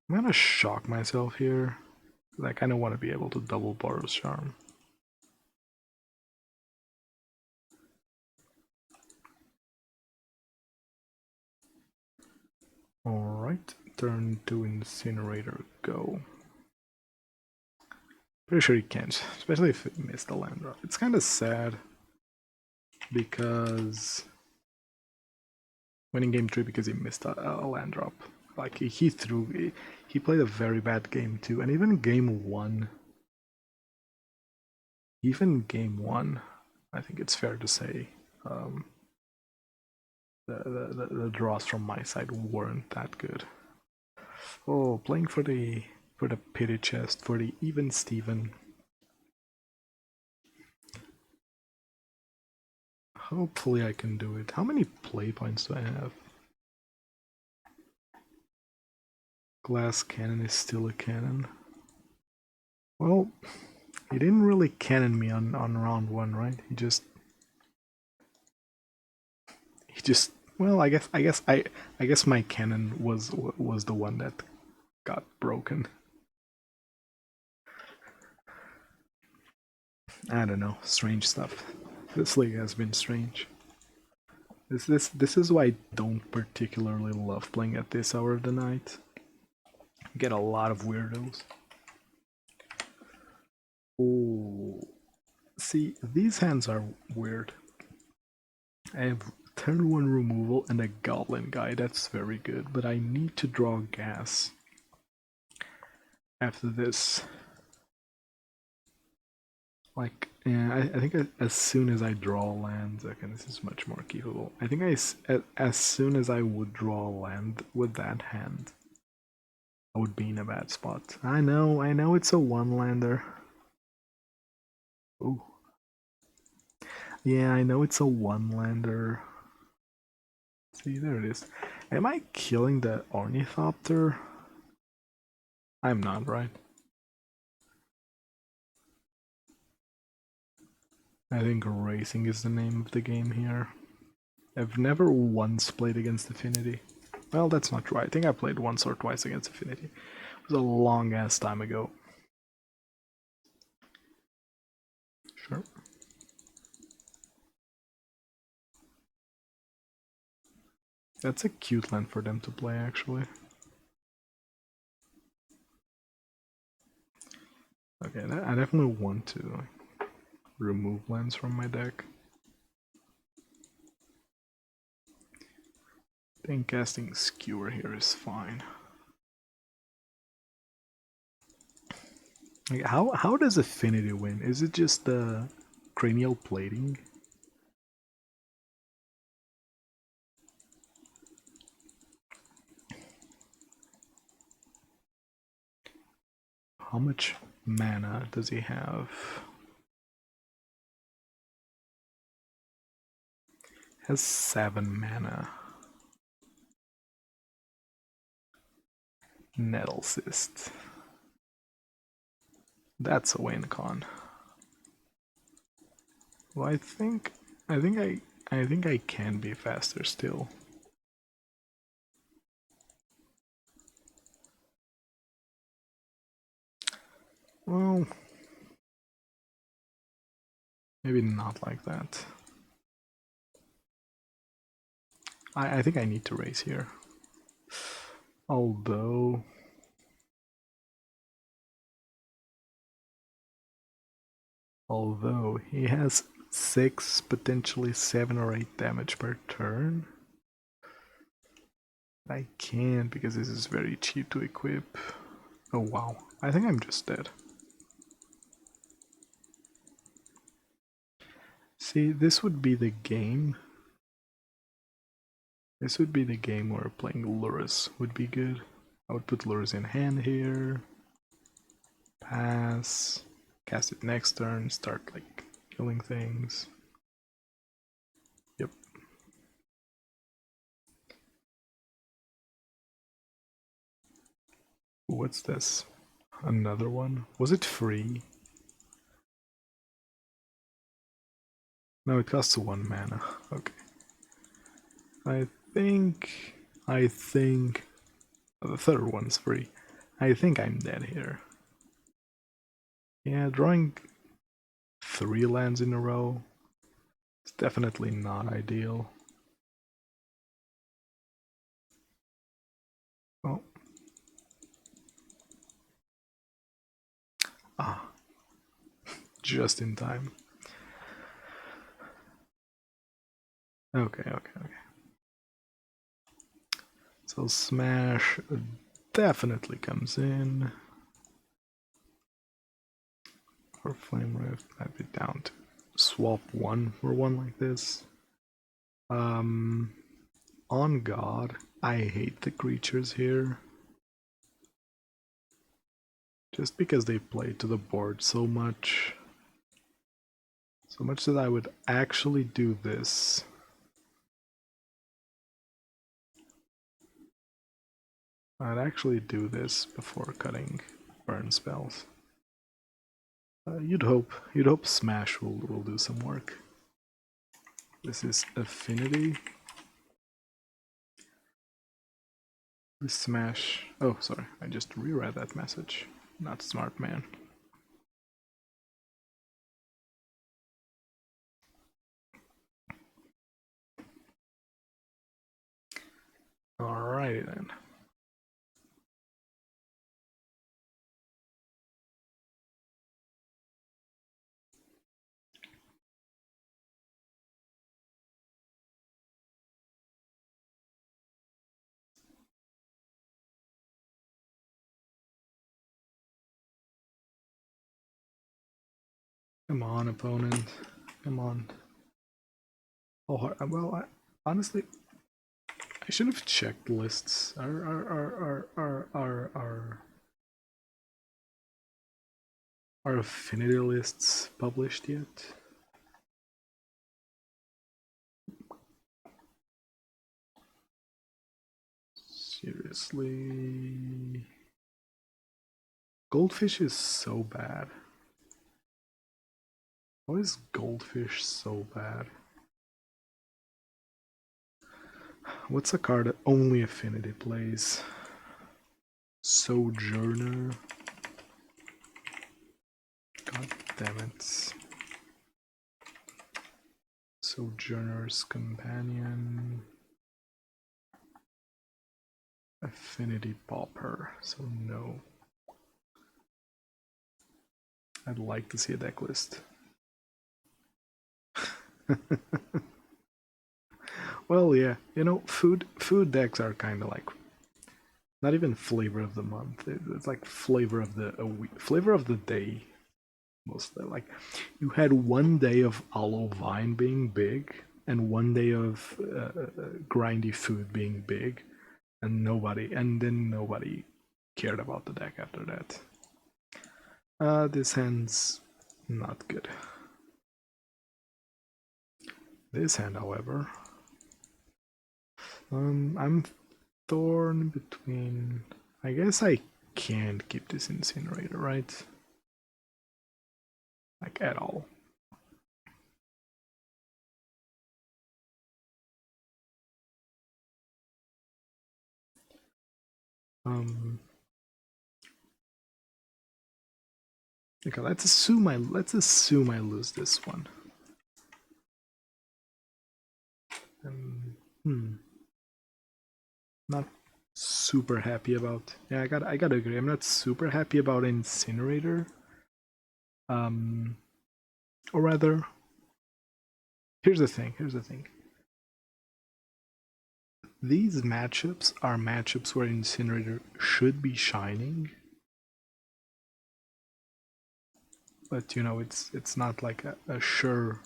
I'm gonna shock myself here. I kinda wanna be able to double Boros Charm. Alright, turn 2 Incinerator, go. Pretty sure he can't, especially if it missed the land drop. It's kinda sad because winning game 3 because he missed a land drop. Like he played a very bad game too, and even game 1, I think it's fair to say, the draws from my side weren't that good. Oh, playing for the pity chest, for the even Steven. Hopefully I can do it. How many play points do I have? Glass cannon is still a cannon. Well, he didn't really cannon me on round 1, right? He just well, I guess my cannon was the one that got broken. I don't know, strange stuff. This league has been strange. This is why I don't particularly love playing at this hour of the night. You get a lot of weirdos. Oh, see, these hands are weird. I have turn 1 removal and a Goblin guy, that's very good, but I need to draw gas. after this. Like, yeah, I think as soon as I draw lands, okay, this is much more keepable. I think as soon as I would draw a land with that hand, I would be in a bad spot. I know it's a one-lander. Ooh. Yeah, I know it's a one-lander. See, there it is. Am I killing the Ornithopter? I'm not, right? I think racing is the name of the game here. I've never once played against Affinity. Well, that's not true. I think I played once or twice against Affinity. It was a long ass time ago. Sure. That's a cute land for them to play, actually. Okay, I definitely want to remove lands from my deck. I think casting Skewer here is fine. Like, how does Affinity win? Is it just the cranial plating? How much mana does he have? Has 7 mana. Nettle Cyst. That's a win con. Well, I think I can be faster still. Well, maybe not like that. I think I need to raise here. Although he has 6, potentially 7 or 8 damage per turn. I can't because this is very cheap to equip. Oh wow, I think I'm just dead. See, this would be the game. This would be the game where playing Lurrus would be good. I would put Lurrus in hand here. Pass. Cast it next turn, start like killing things. Yep. What's this? Another one? Was it free? No, it costs 1 mana. Okay. I think the third one's free. I think I'm dead here. Yeah, drawing 3 lands in a row is definitely not ideal. Oh. Ah. Just in time. Okay. So Smash definitely comes in. For Flame Rift, I'd be down to swap 1 for 1 like this. On God, I hate the creatures here. Just because they play to the board so much. So much that I would actually do this. I'd actually do this before cutting burn spells. You'd hope Smash will do some work. This is Affinity. This Smash. Oh, sorry, I just reread that message. Not smart, man. Alrighty then. Come on, opponent. Come on. Oh, well, honestly, I should have checked lists. Are affinity lists published yet? Seriously. Goldfish is so bad. Why is Goldfish so bad? What's a card that only Affinity plays? Sojourner. God damn it. Sojourner's Companion. Affinity Pauper, so no. I'd like to see a deck list. Well, yeah, you know, food decks are kind of like not even flavor of the month. It's like flavor of the flavor of the day. Mostly, like you had one day of aloe vine being big and one day of grindy food being big, and then nobody cared about the deck after that. This hand's not good. This hand, however, I'm torn between. I guess I can't keep this Incinerator, right? Like at all. Okay, let's assume I lose this one. Not super happy about. Yeah, I gotta agree. I'm not super happy about Incinerator. Or rather, here's the thing. These matchups are matchups where Incinerator should be shining, but you know it's not like a sure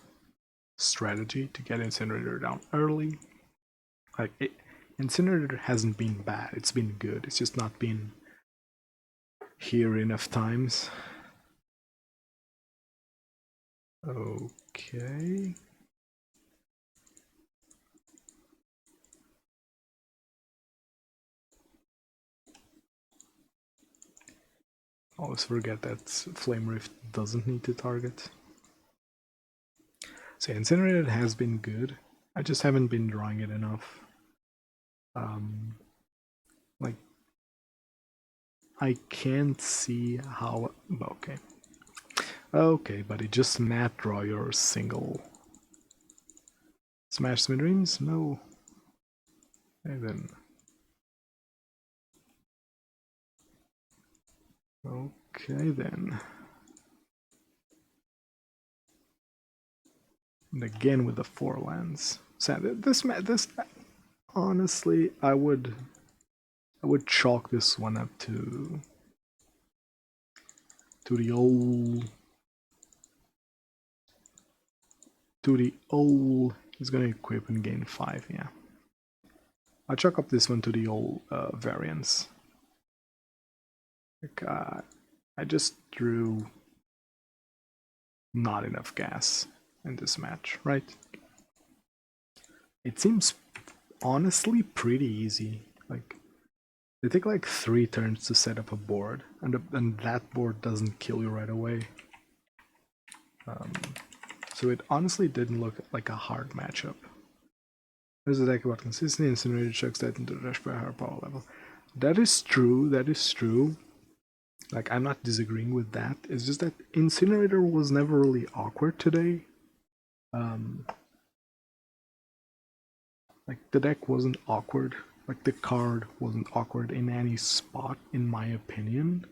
strategy to get Incinerator down early. Like Incinerator hasn't been bad; it's been good. It's just not been here enough times. Okay. Always forget that Flame Rift doesn't need to target. So Incinerator has been good. I just haven't been drawing it enough. Like I can't see how. Okay, buddy, just mat draw your single. Smash Smithereens? No. Okay then. Okay then. And again with the 4 lands. So this honestly, I would chalk this one up to the old he's gonna equip and gain 5, yeah. I'll chalk up this one to the old variance. Like, I just drew not enough gas in this match, right? It seems honestly pretty easy. Like they take like 3 turns to set up a board, and that board doesn't kill you right away. So it honestly didn't look like a hard matchup. There's a deck about consistency, Incinerator chucks that into the rush by a higher power level. That is true, Like, I'm not disagreeing with that. It's just that Incinerator was never really awkward today. Like, the deck wasn't awkward. Like, the card wasn't awkward in any spot, in my opinion.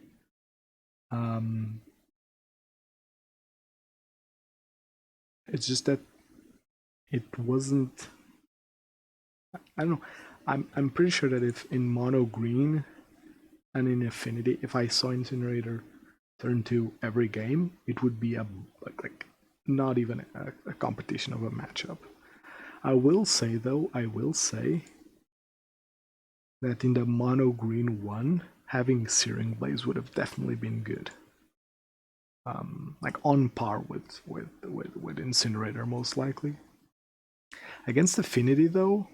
It's just that it wasn't. I don't know. I'm pretty sure that if in mono green and in Affinity, if I saw Incinerator turn 2 every game, it would be a like not even a competition of a matchup. I will say though, that in the mono green one, having Searing Blaze would have definitely been good. Like on par with Incinerator most likely. Against Affinity though,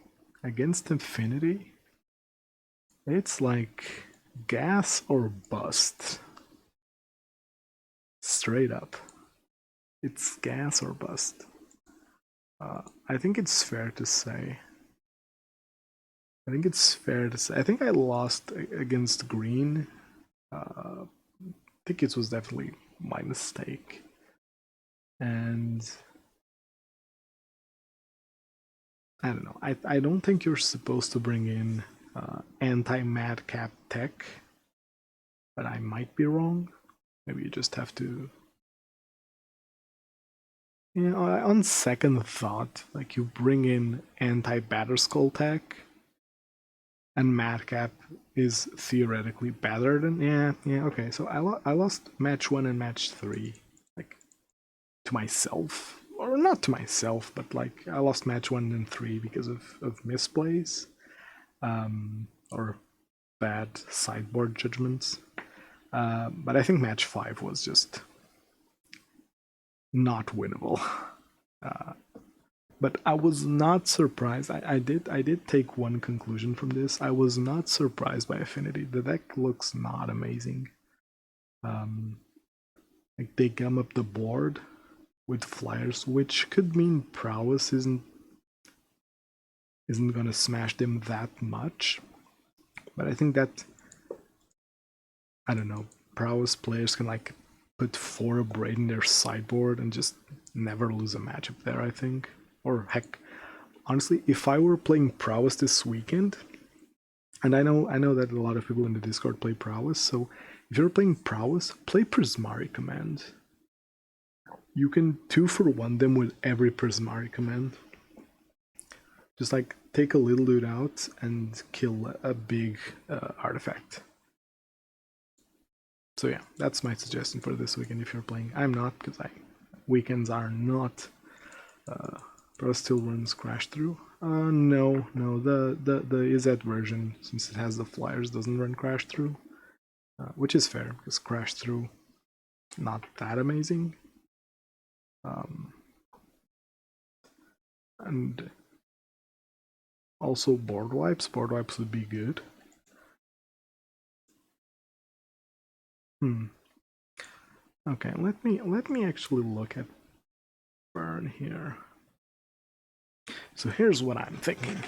it's like gas or bust. Straight up. It's gas or bust. I think it's fair to say. I think I lost against green. I think it was definitely my mistake. And I don't know. I don't think you're supposed to bring in anti-madcap tech, but I might be wrong. Maybe you just have to. You know, on second thought, like you bring in anti-Batterskull tech, and madcap is theoretically better than okay. So I lost match 1 and match 3, like to myself, or not to myself, but like I lost match 1 and 3 because of misplays, or bad sideboard judgments. But I think match 5 was just not winnable. But I was not surprised. I did take one conclusion from this. I was not surprised by Affinity. The deck looks not amazing. Like they gum up the board with flyers, which could mean prowess isn't gonna smash them that much. But I think that, I don't know, prowess players can like put 4 Braid in their sideboard and just never lose a matchup there, I think. Or heck, honestly, if I were playing prowess this weekend, and I know that a lot of people in the Discord play prowess, so if you're playing prowess, play Prismari command. You can 2-for-1 them with every Prismari command. Just like take a little dude out and kill a big artifact. So yeah, that's my suggestion for this weekend if you're playing. I'm not, because weekends are not. But still runs Crash Through. No, the Izzet version, since it has the flyers, doesn't run Crash Through, which is fair because Crash Through not that amazing. And also board wipes would be good. Okay, let me actually look at burn here. So here's what I'm thinking.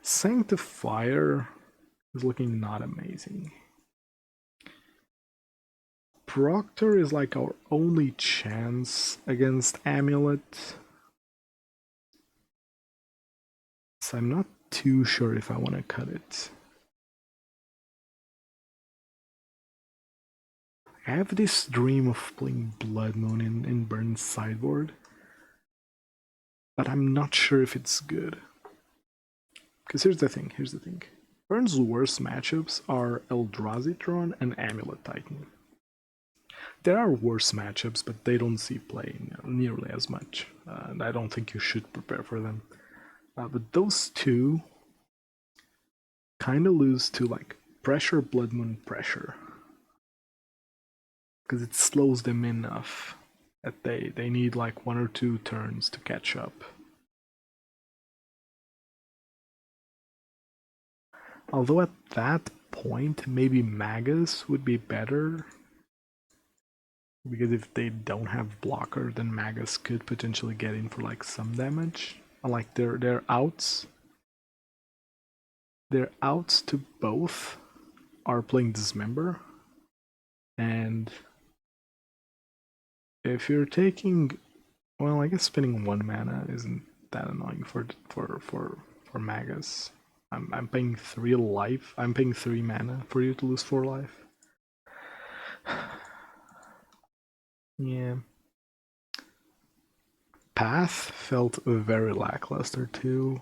Saanctifier is looking not amazing. Proctor is like our only chance against Amulet. So I'm not too sure if I want to cut it. I have this dream of playing Blood Moon in Burn's sideboard, but I'm not sure if it's good. Because here's the thing. Burn's worst matchups are Eldrazi and Amulet Titan. There are worse matchups, but they don't see play nearly as much, and I don't think you should prepare for them. But those two kind of lose to like pressure, Blood Moon, pressure, because it slows them enough that they need like 1 or 2 turns to catch up. Although at that point, maybe Magus would be better, because if they don't have blocker, then Magus could potentially get in for like some damage. Like their outs to both are playing Dismember, and if you're taking, well, I guess spending 1 mana isn't that annoying for Magus. I'm paying 3 life. I'm paying 3 mana for you to lose 4 life. Yeah. Path felt very lackluster too.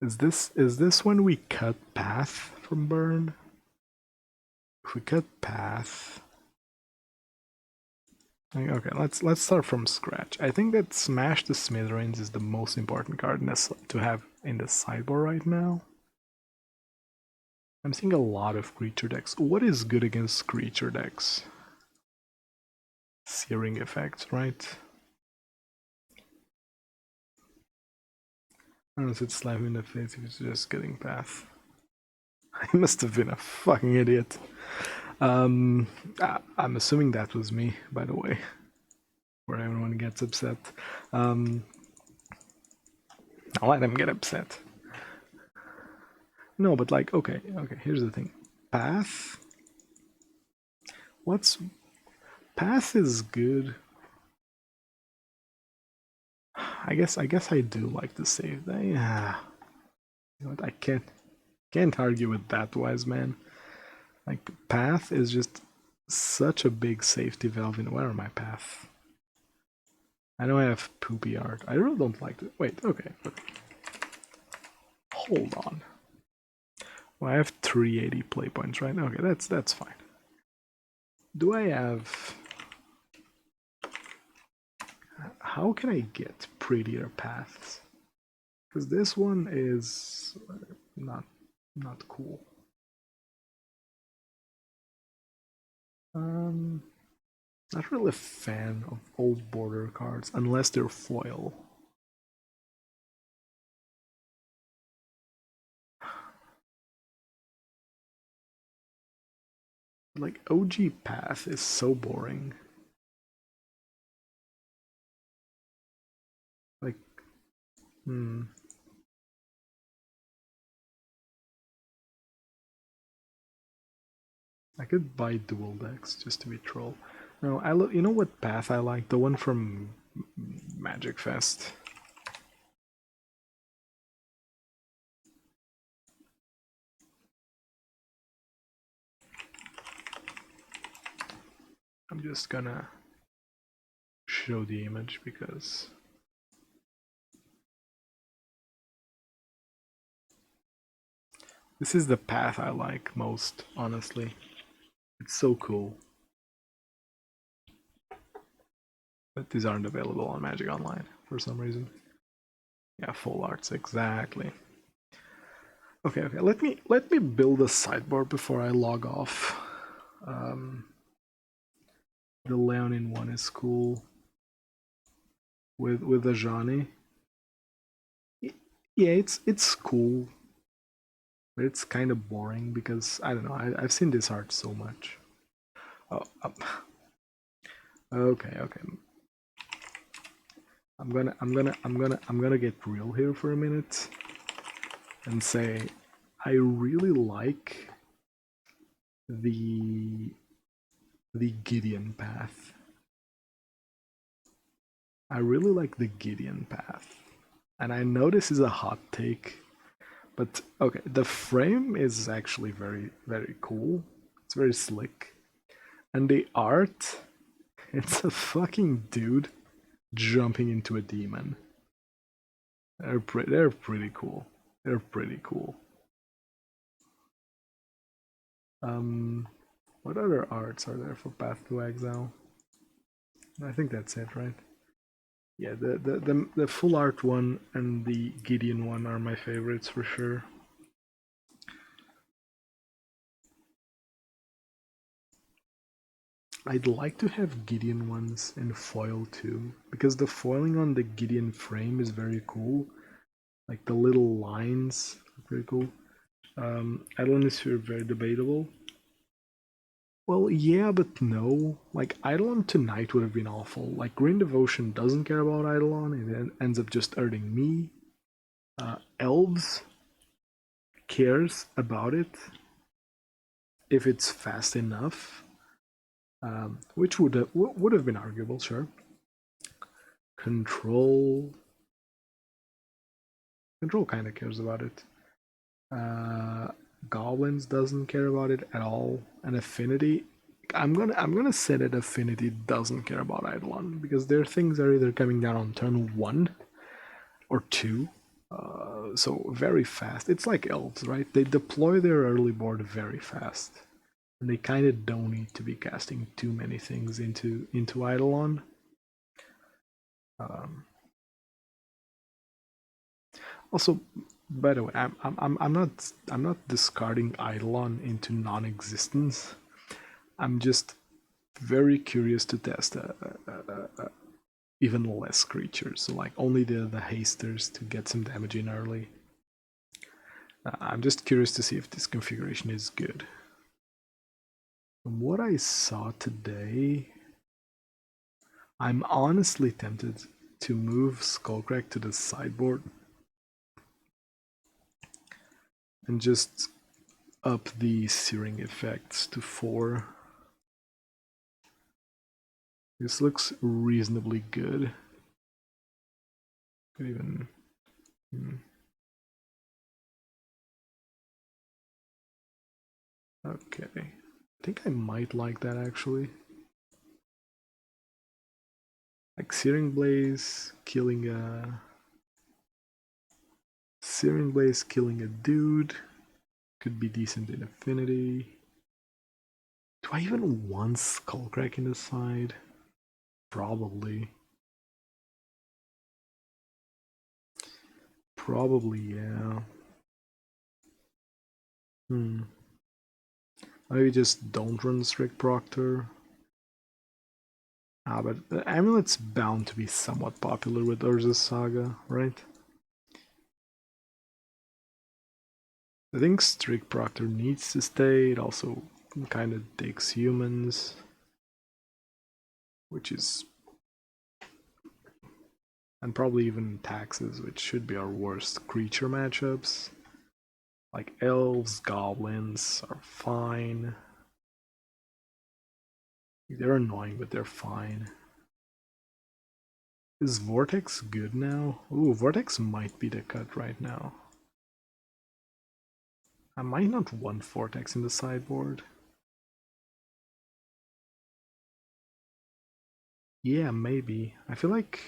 Is this when we cut Path from Burn? If we cut Path, Okay, let's start from scratch. I think that Smash the Smithereens is the most important card to have in the sideboard right now. I'm seeing a lot of creature decks. What is good against creature decks? Searing effects, right? Unless it's slapping in the face if it's just getting path. I must have been a fucking idiot. I'm assuming that was me, by the way, where everyone gets upset. I'll let them get upset. No, but like, okay, here's the thing. Path? Path is good. I guess I do like to save that. Yeah. You know what, I can't argue with that, wise man. Like, path is just such a big safety valve in where are my path? I know I have poopy art. I really don't like it. Wait, okay. Hold on. Well, I have 380 play points, right? Okay, that's fine. Do I have... How can I get prettier paths? Because this one is not cool. Not really a fan of old border cards unless they're foil. Like, OG Path is so boring. Like, I could buy dual decks just to be troll. No, you know what path I like? The one from Magic Fest. I'm just gonna show the image because this is the path I like most, honestly. It's so cool. But these aren't available on Magic Online for some reason. Yeah, full arts, exactly. Okay, let me build a sideboard before I log off. The Leonin one is cool. With the Ajani. Yeah, it's cool. But it's kind of boring because I don't know, I've seen this art so much. Oh, okay. I'm gonna get real here for a minute and say I really like the Gideon path. I really like the Gideon path. And I know this is a hot take, but okay, the frame is actually very, very cool. It's very slick. And the art, it's a fucking dude jumping into a demon. They're pretty cool. They're pretty cool. What other arts are there for Path to Exile? I think that's it, right? Yeah, the full art one and the Gideon one are my favorites for sure. I'd like to have Gideon ones in foil too, because the foiling on the Gideon frame is very cool. Like the little lines are pretty cool. Eidolon is very debatable. Well, yeah, but no. Like, Eidolon tonight would have been awful. Like, Green Devotion doesn't care about Eidolon, it ends up just hurting me. Elves cares about it if it's fast enough, which would have been arguable, sure. Control kind of cares about it. Goblins doesn't care about it at all, and Affinity. I'm gonna say that Affinity doesn't care about Eidolon because their things are either coming down on turn 1 or 2, so very fast. It's like elves, right? They deploy their early board very fast. And they kind of don't need to be casting too many things into Eidolon. Also, by the way, I'm not discarding Eidolon into non-existence. I'm just very curious to test even less creatures, so like only the hasters to get some damage in early. I'm just curious to see if this configuration is good. From what I saw today, I'm honestly tempted to move Skullcrack to the sideboard and just up the searing effects to 4. This looks reasonably good. Could even... Okay. I think I might like that actually. Like Searing Blaze killing a... Searing Blaze killing a dude. Could be decent in Affinity. Do I even want Skullcrack in the side? Probably. Probably, yeah. Maybe just don't run Strict Proctor. But the Amulet's bound to be somewhat popular with Urza's Saga, right? I think Strict Proctor needs to stay. It also kind of takes humans, which is... and probably even taxes, which should be our worst creature matchups. Like elves, goblins are fine. They're annoying, but they're fine. Is Vortex good now? Ooh, Vortex might be the cut right now. I might not want Vortex in the sideboard. Yeah, maybe. I feel like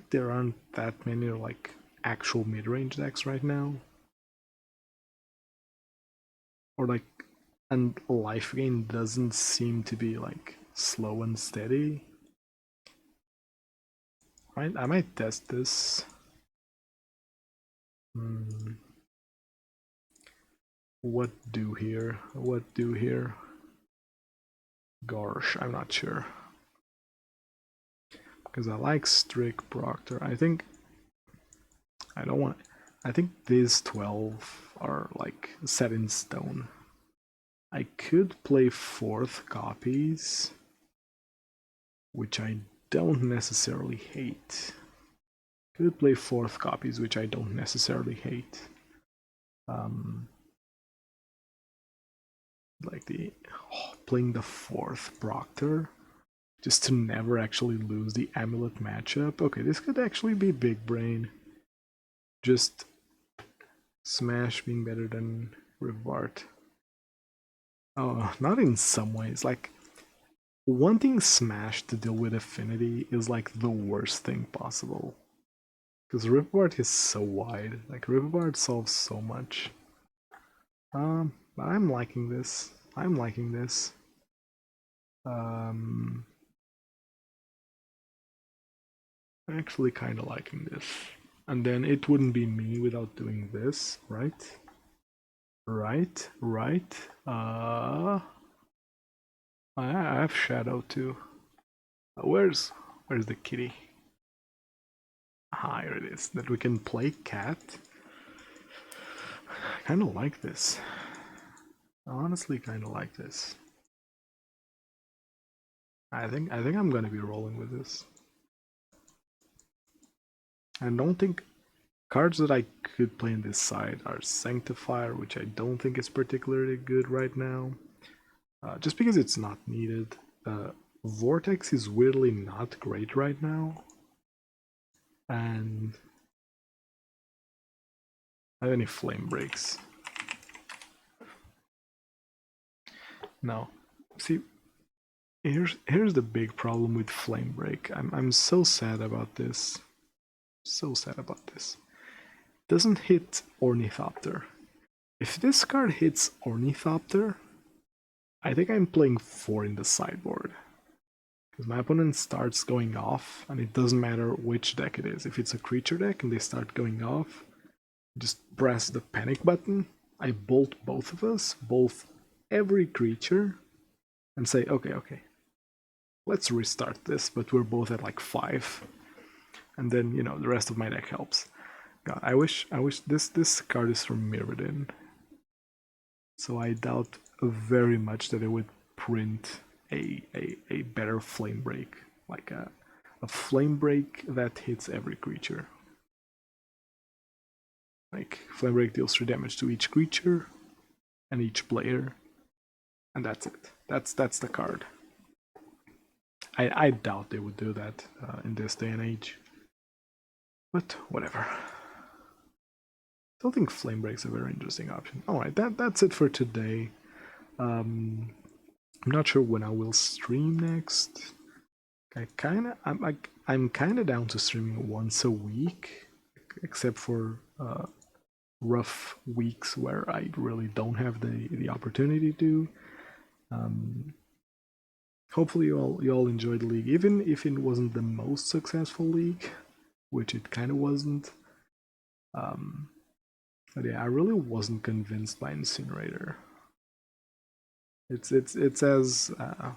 there aren't that many like actual mid-range decks right now. Or like, and life gain doesn't seem to be like slow and steady. Right? I might test this. What do here? What do here? Gosh, I'm not sure. Because I like Strict Proctor. I think I don't want... I think these 12 are like set in stone. I could play 4th copies, which I don't necessarily hate. Could play 4th copies, which I don't necessarily hate. Like playing the 4th Proctor, just to never actually lose the Amulet matchup. Okay, this could actually be big brain. Just Smash being better than Rivart. Oh, not in some ways. Like, wanting Smash to deal with Affinity is like the worst thing possible. Because Ripward is so wide. Like, Ripward solves so much. But I'm liking this. I'm liking this. I'm actually kind of liking this. And then it wouldn't be me without doing this, right? Right. I have Shadow too. Where's the kitty? Ah, here it is. That we can play cat. I kind of like this. I honestly kind of like this. I think I'm gonna be rolling with this. I don't think cards that I could play in this side are Saanctifier, which I don't think is particularly good right now. Just because it's not needed. Vortex is weirdly not great right now. And I have any flame breaks? No. See, here's the big problem with flame break. I'm so sad about this. So sad about this. It doesn't hit Ornithopter. If this card hits Ornithopter, I think I'm playing 4 in the sideboard. Because my opponent starts going off, and it doesn't matter which deck it is. If it's a creature deck and they start going off, just press the panic button. I bolt both of us, bolt every creature, and say, okay, let's restart this, but we're both at like 5. And then, you know, the rest of my deck helps. God, I wish this card is from Mirrodin. So I doubt very much that it would print a better flame break, like a flame break that hits every creature. Like flame break deals 3 damage to each creature and each player, and that's it. That's the card. I doubt they would do that in this day and age, but whatever. Still think flame break's a very interesting option. All right, that's it for today. I'm not sure when I will stream next. I'm kind of down to streaming once a week, except for rough weeks where I really don't have the opportunity to. Hopefully you all enjoyed the league, even if it wasn't the most successful league, which it kind of wasn't. But yeah, I really wasn't convinced by Incinerator. It's as I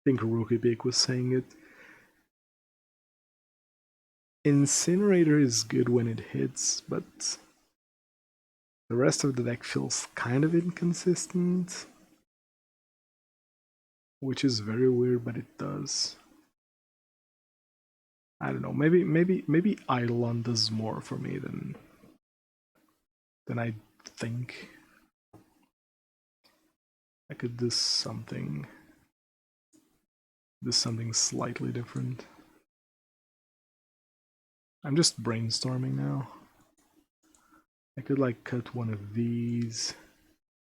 think Rookie Big was saying it. Incinerator is good when it hits, but the rest of the deck feels kind of inconsistent, which is very weird, but it does. I don't know. Maybe Eidolon does more for me than I think. I could do something slightly different. I'm just brainstorming now. I could like cut one of these,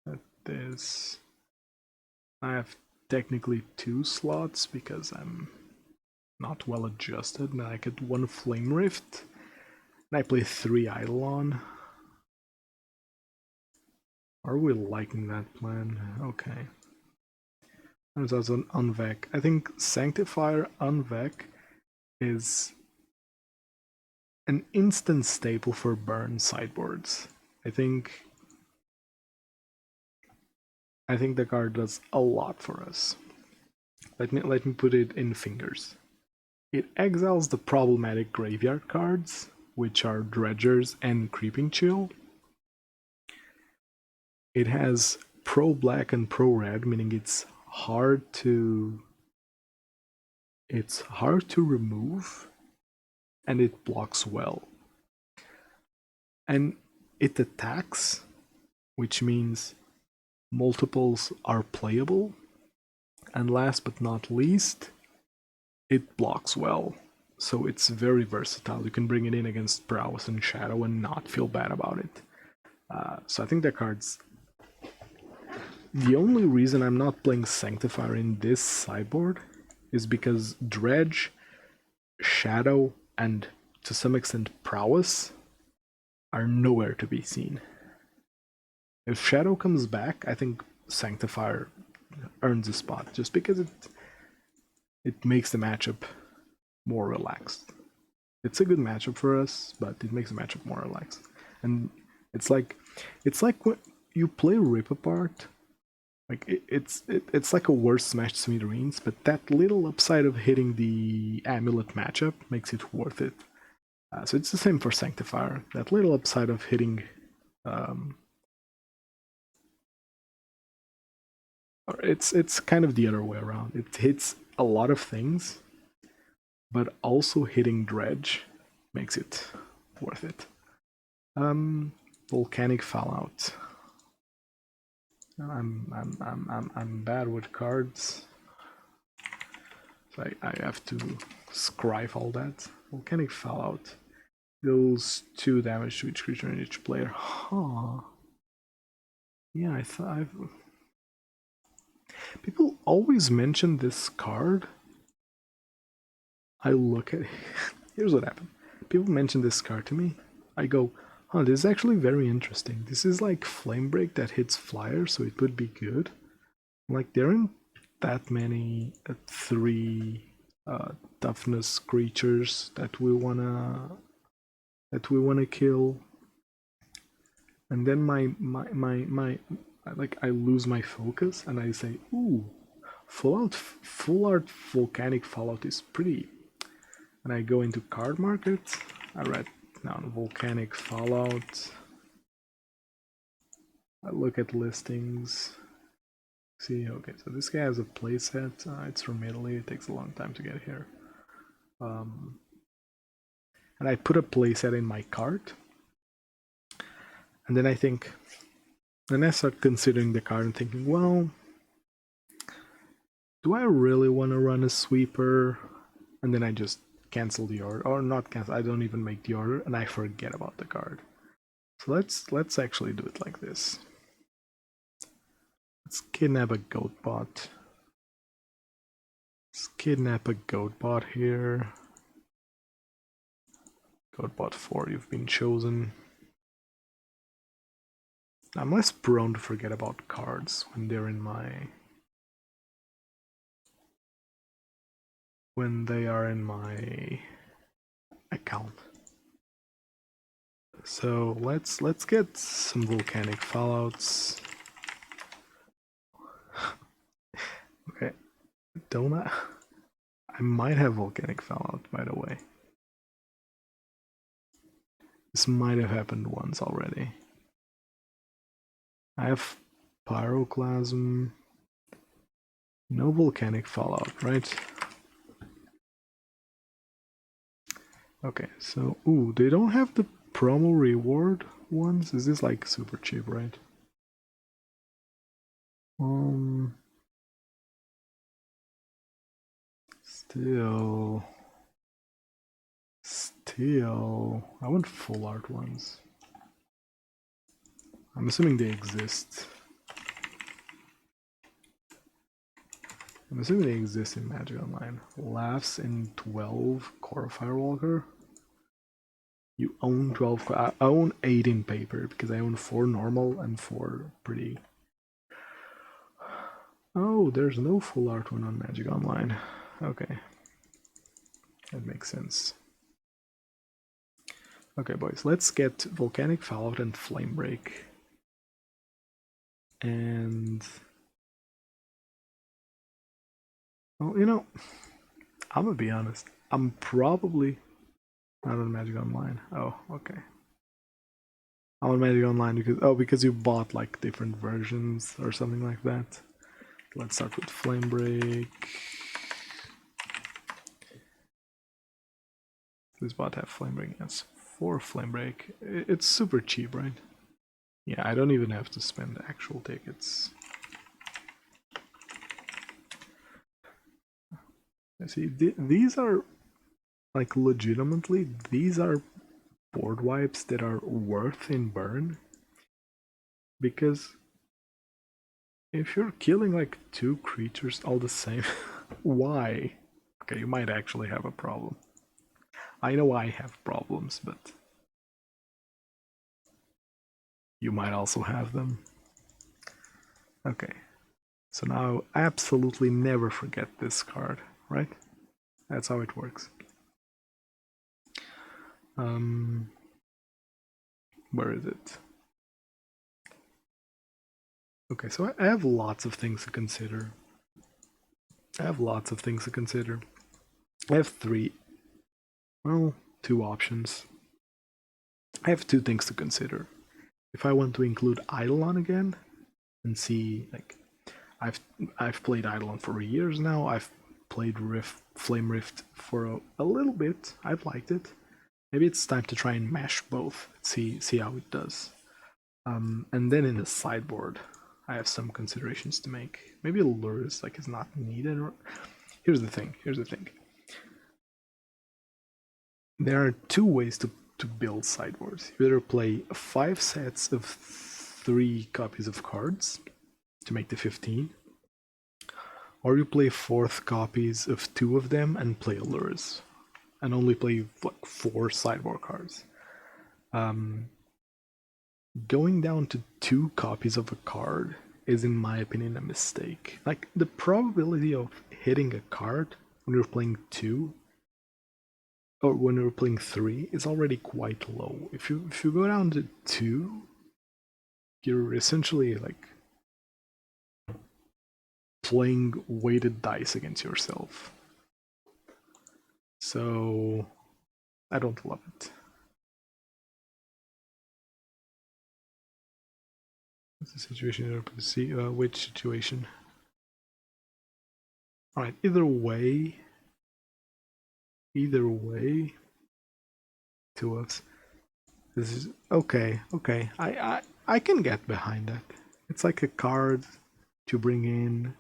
cut this. I have technically 2 slots because I'm not well adjusted, and I could 1 Flame Rift, and I play 3 Eidolon. Are we liking that plan? Okay. Turns out an En-Vec. I think Saanctifier En-Vec is an instant staple for burn sideboards. I think the card does a lot for us. Let me put it in fingers. It exiles the problematic graveyard cards, which are Dredgers and Creeping Chill. It has pro black and pro red, meaning it's hard to remove, and it blocks well. And it attacks, which means multiples are playable. And last but not least, it blocks well. So it's very versatile. You can bring it in against Prowess and Shadow and not feel bad about it. So I think the card's... The only reason I'm not playing Saanctifier in this sideboard is because Dredge, Shadow, and to some extent Prowess are nowhere to be seen. If Shadow comes back, I think Saanctifier earns a spot, just because it makes the matchup more relaxed. It's a good matchup for us, but it makes the matchup more relaxed. And it's like when you play Rip Apart. Like it's like a worse Smash Smithereens, but that little upside of hitting the Amulet matchup makes it worth it. So it's the same for Saanctifier. That little upside of hitting, it's kind of the other way around. It hits a lot of things, but also hitting Dredge makes it worth it. Volcanic Fallout. I'm bad with cards, so I have to scribe all that. Volcanic Fallout deals 2 damage to each creature and each player. Huh. Yeah, I thought people always mention this card. I look at here's what happened. People mention this card to me. I go, Oh, this is actually very interesting. This is like Flame Break that hits flyer, so it would be good. Like, there aren't that many 3 toughness creatures that we wanna kill. And then my like, I lose my focus and I say, ooh, full art volcanic fallout is pretty. And I go into card market, I write down volcanic fallout, I look at listings, see, okay, so this guy has a playset, it's from Italy, it takes a long time to get here. And I put a playset in my cart, and then I think, then I start considering the card and thinking, well, do I really want to run a sweeper? And then I just cancel the order, or not cancel, I don't even make the order, and I forget about the card. So let's actually do it like this. Let's kidnap a goat bot. Let's kidnap a goat bot here. Goat bot 4, you've been chosen. I'm less prone to forget about cards when they're in my... when they are in my account. So let's get some volcanic fallouts. Okay, don't I might have volcanic fallout, by the way. This might have happened once already. I have pyroclasm. No volcanic fallout, right? Okay, so ooh, they don't have the promo reward ones. Is this like super cheap, right? Still, I want full art ones. I'm assuming they exist. I'm assuming they exist in Magic Online. Laughs in 12 Core Firewalker. You own 12. I own 8 in paper because I own 4 normal and 4 pretty. Oh, there's no full art one on Magic Online. Okay. That makes sense. Okay, boys, let's get Volcanic Fallout and Flame Break. And... well, you know, I'm gonna be honest. I'm probably not on Magic Online. Oh, okay. I'm on Magic Online because you bought like different versions or something like that. Let's start with Flame Break. This bot have Flame Break? Yes, 4 Flame Break. It's super cheap, right? Yeah, I don't even have to spend actual tickets. I see, these are, like, legitimately, these are board wipes that are worth in burn. Because if you're killing like 2 creatures all the same, why? Okay, you might actually have a problem. I know I have problems, but you might also have them. Okay, so now absolutely never forget this card, right? That's how it works. Where is it? Okay, so I have lots of things to consider. I have 3, well, 2 options. I have 2 things to consider. If I want to include Eidolon again and see, like, I've played Eidolon for years now. I've played Flame Rift for a little bit. I've liked it. Maybe it's time to try and mash both. See how it does. And then in the sideboard, I have some considerations to make. Maybe Lures like is not needed. Here's the thing. There are 2 ways to build sideboards. You either play 5 sets of 3 copies of cards to make the 15, or you play 4 copies of 2 of them and play Allures, and only play like 4 sideboard cards. going down to 2 copies of a card is, in my opinion, a mistake. Like, the probability of hitting a card when you're playing 2 or when you're playing 3 is already quite low. If you go down to 2, you're essentially like playing weighted dice against yourself. So I don't love it. What's the situation? See which situation? All right. Either way, to us. This is okay. Okay, I can get behind that. It's like a card to bring in,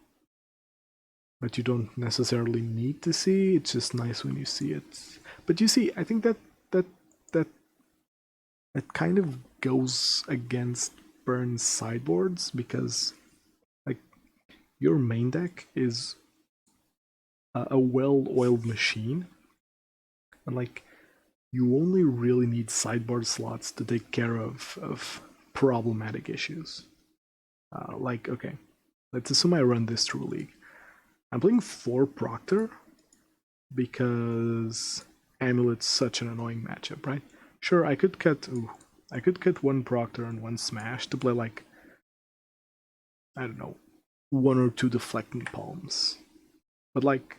but you don't necessarily need to see. It's just nice when you see it. But you see, I think that kind of goes against Burn's sideboards, because like your main deck is a well-oiled machine, and like you only really need sideboard slots to take care of problematic issues. Like, okay, let's assume I run this through League. I'm playing 4 Proctor because Amulet's such an annoying matchup, right? Sure, I could cut 1 Proctor and 1 Smash to play like, I don't know, 1 or 2 Deflecting Palms. But like,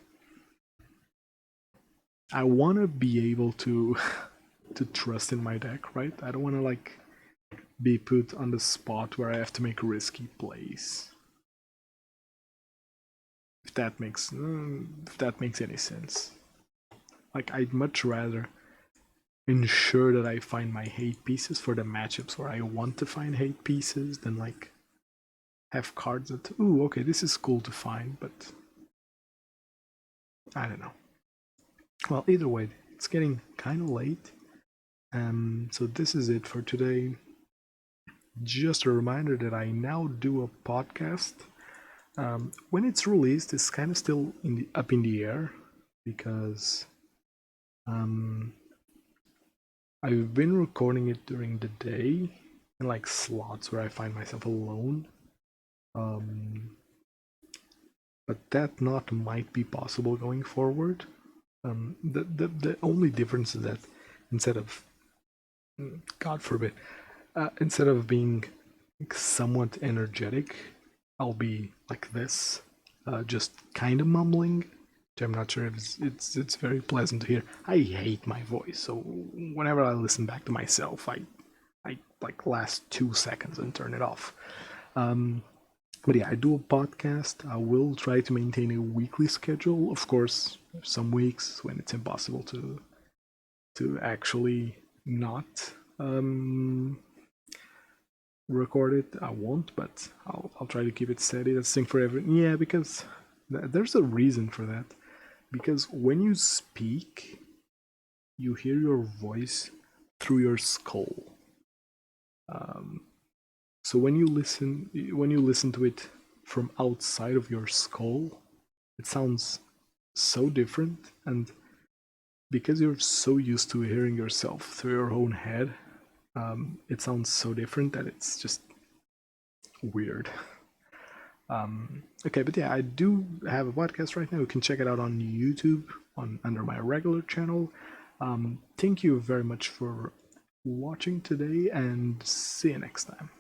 I want to be able to to trust in my deck, right? I don't want to like be put on the spot where I have to make risky plays. If that makes any sense. Like, I'd much rather ensure that I find my hate pieces for the matchups where I want to find hate pieces than like have cards that, ooh, okay, this is cool to find, but I don't know. Well, either way, it's getting kind of late. So this is it for today. Just a reminder that I now do a podcast. When it's released, it's kind of still up in the air, because I've been recording it during the day in like slots where I find myself alone. But that not might be possible going forward. The only difference is that instead of, God forbid, instead of being somewhat energetic, I'll be like this, just kind of mumbling. Which I'm not sure if it's very pleasant to hear. I hate my voice, so whenever I listen back to myself, I like last 2 seconds and turn it off. But yeah, I do a podcast. I will try to maintain a weekly schedule. Of course, some weeks when it's impossible to actually not record it, I won't. But I'll try to keep it steady. That's the thing for everyone. Yeah, because there's a reason for that. Because when you speak, you hear your voice through your skull. So when you listen to it from outside of your skull, it sounds so different, and because you're so used to hearing yourself through your own head, it sounds so different that it's just weird. Okay, but yeah, I do have a podcast right now. You can check it out on YouTube under my regular channel. Thank you very much for watching today, and see you next time.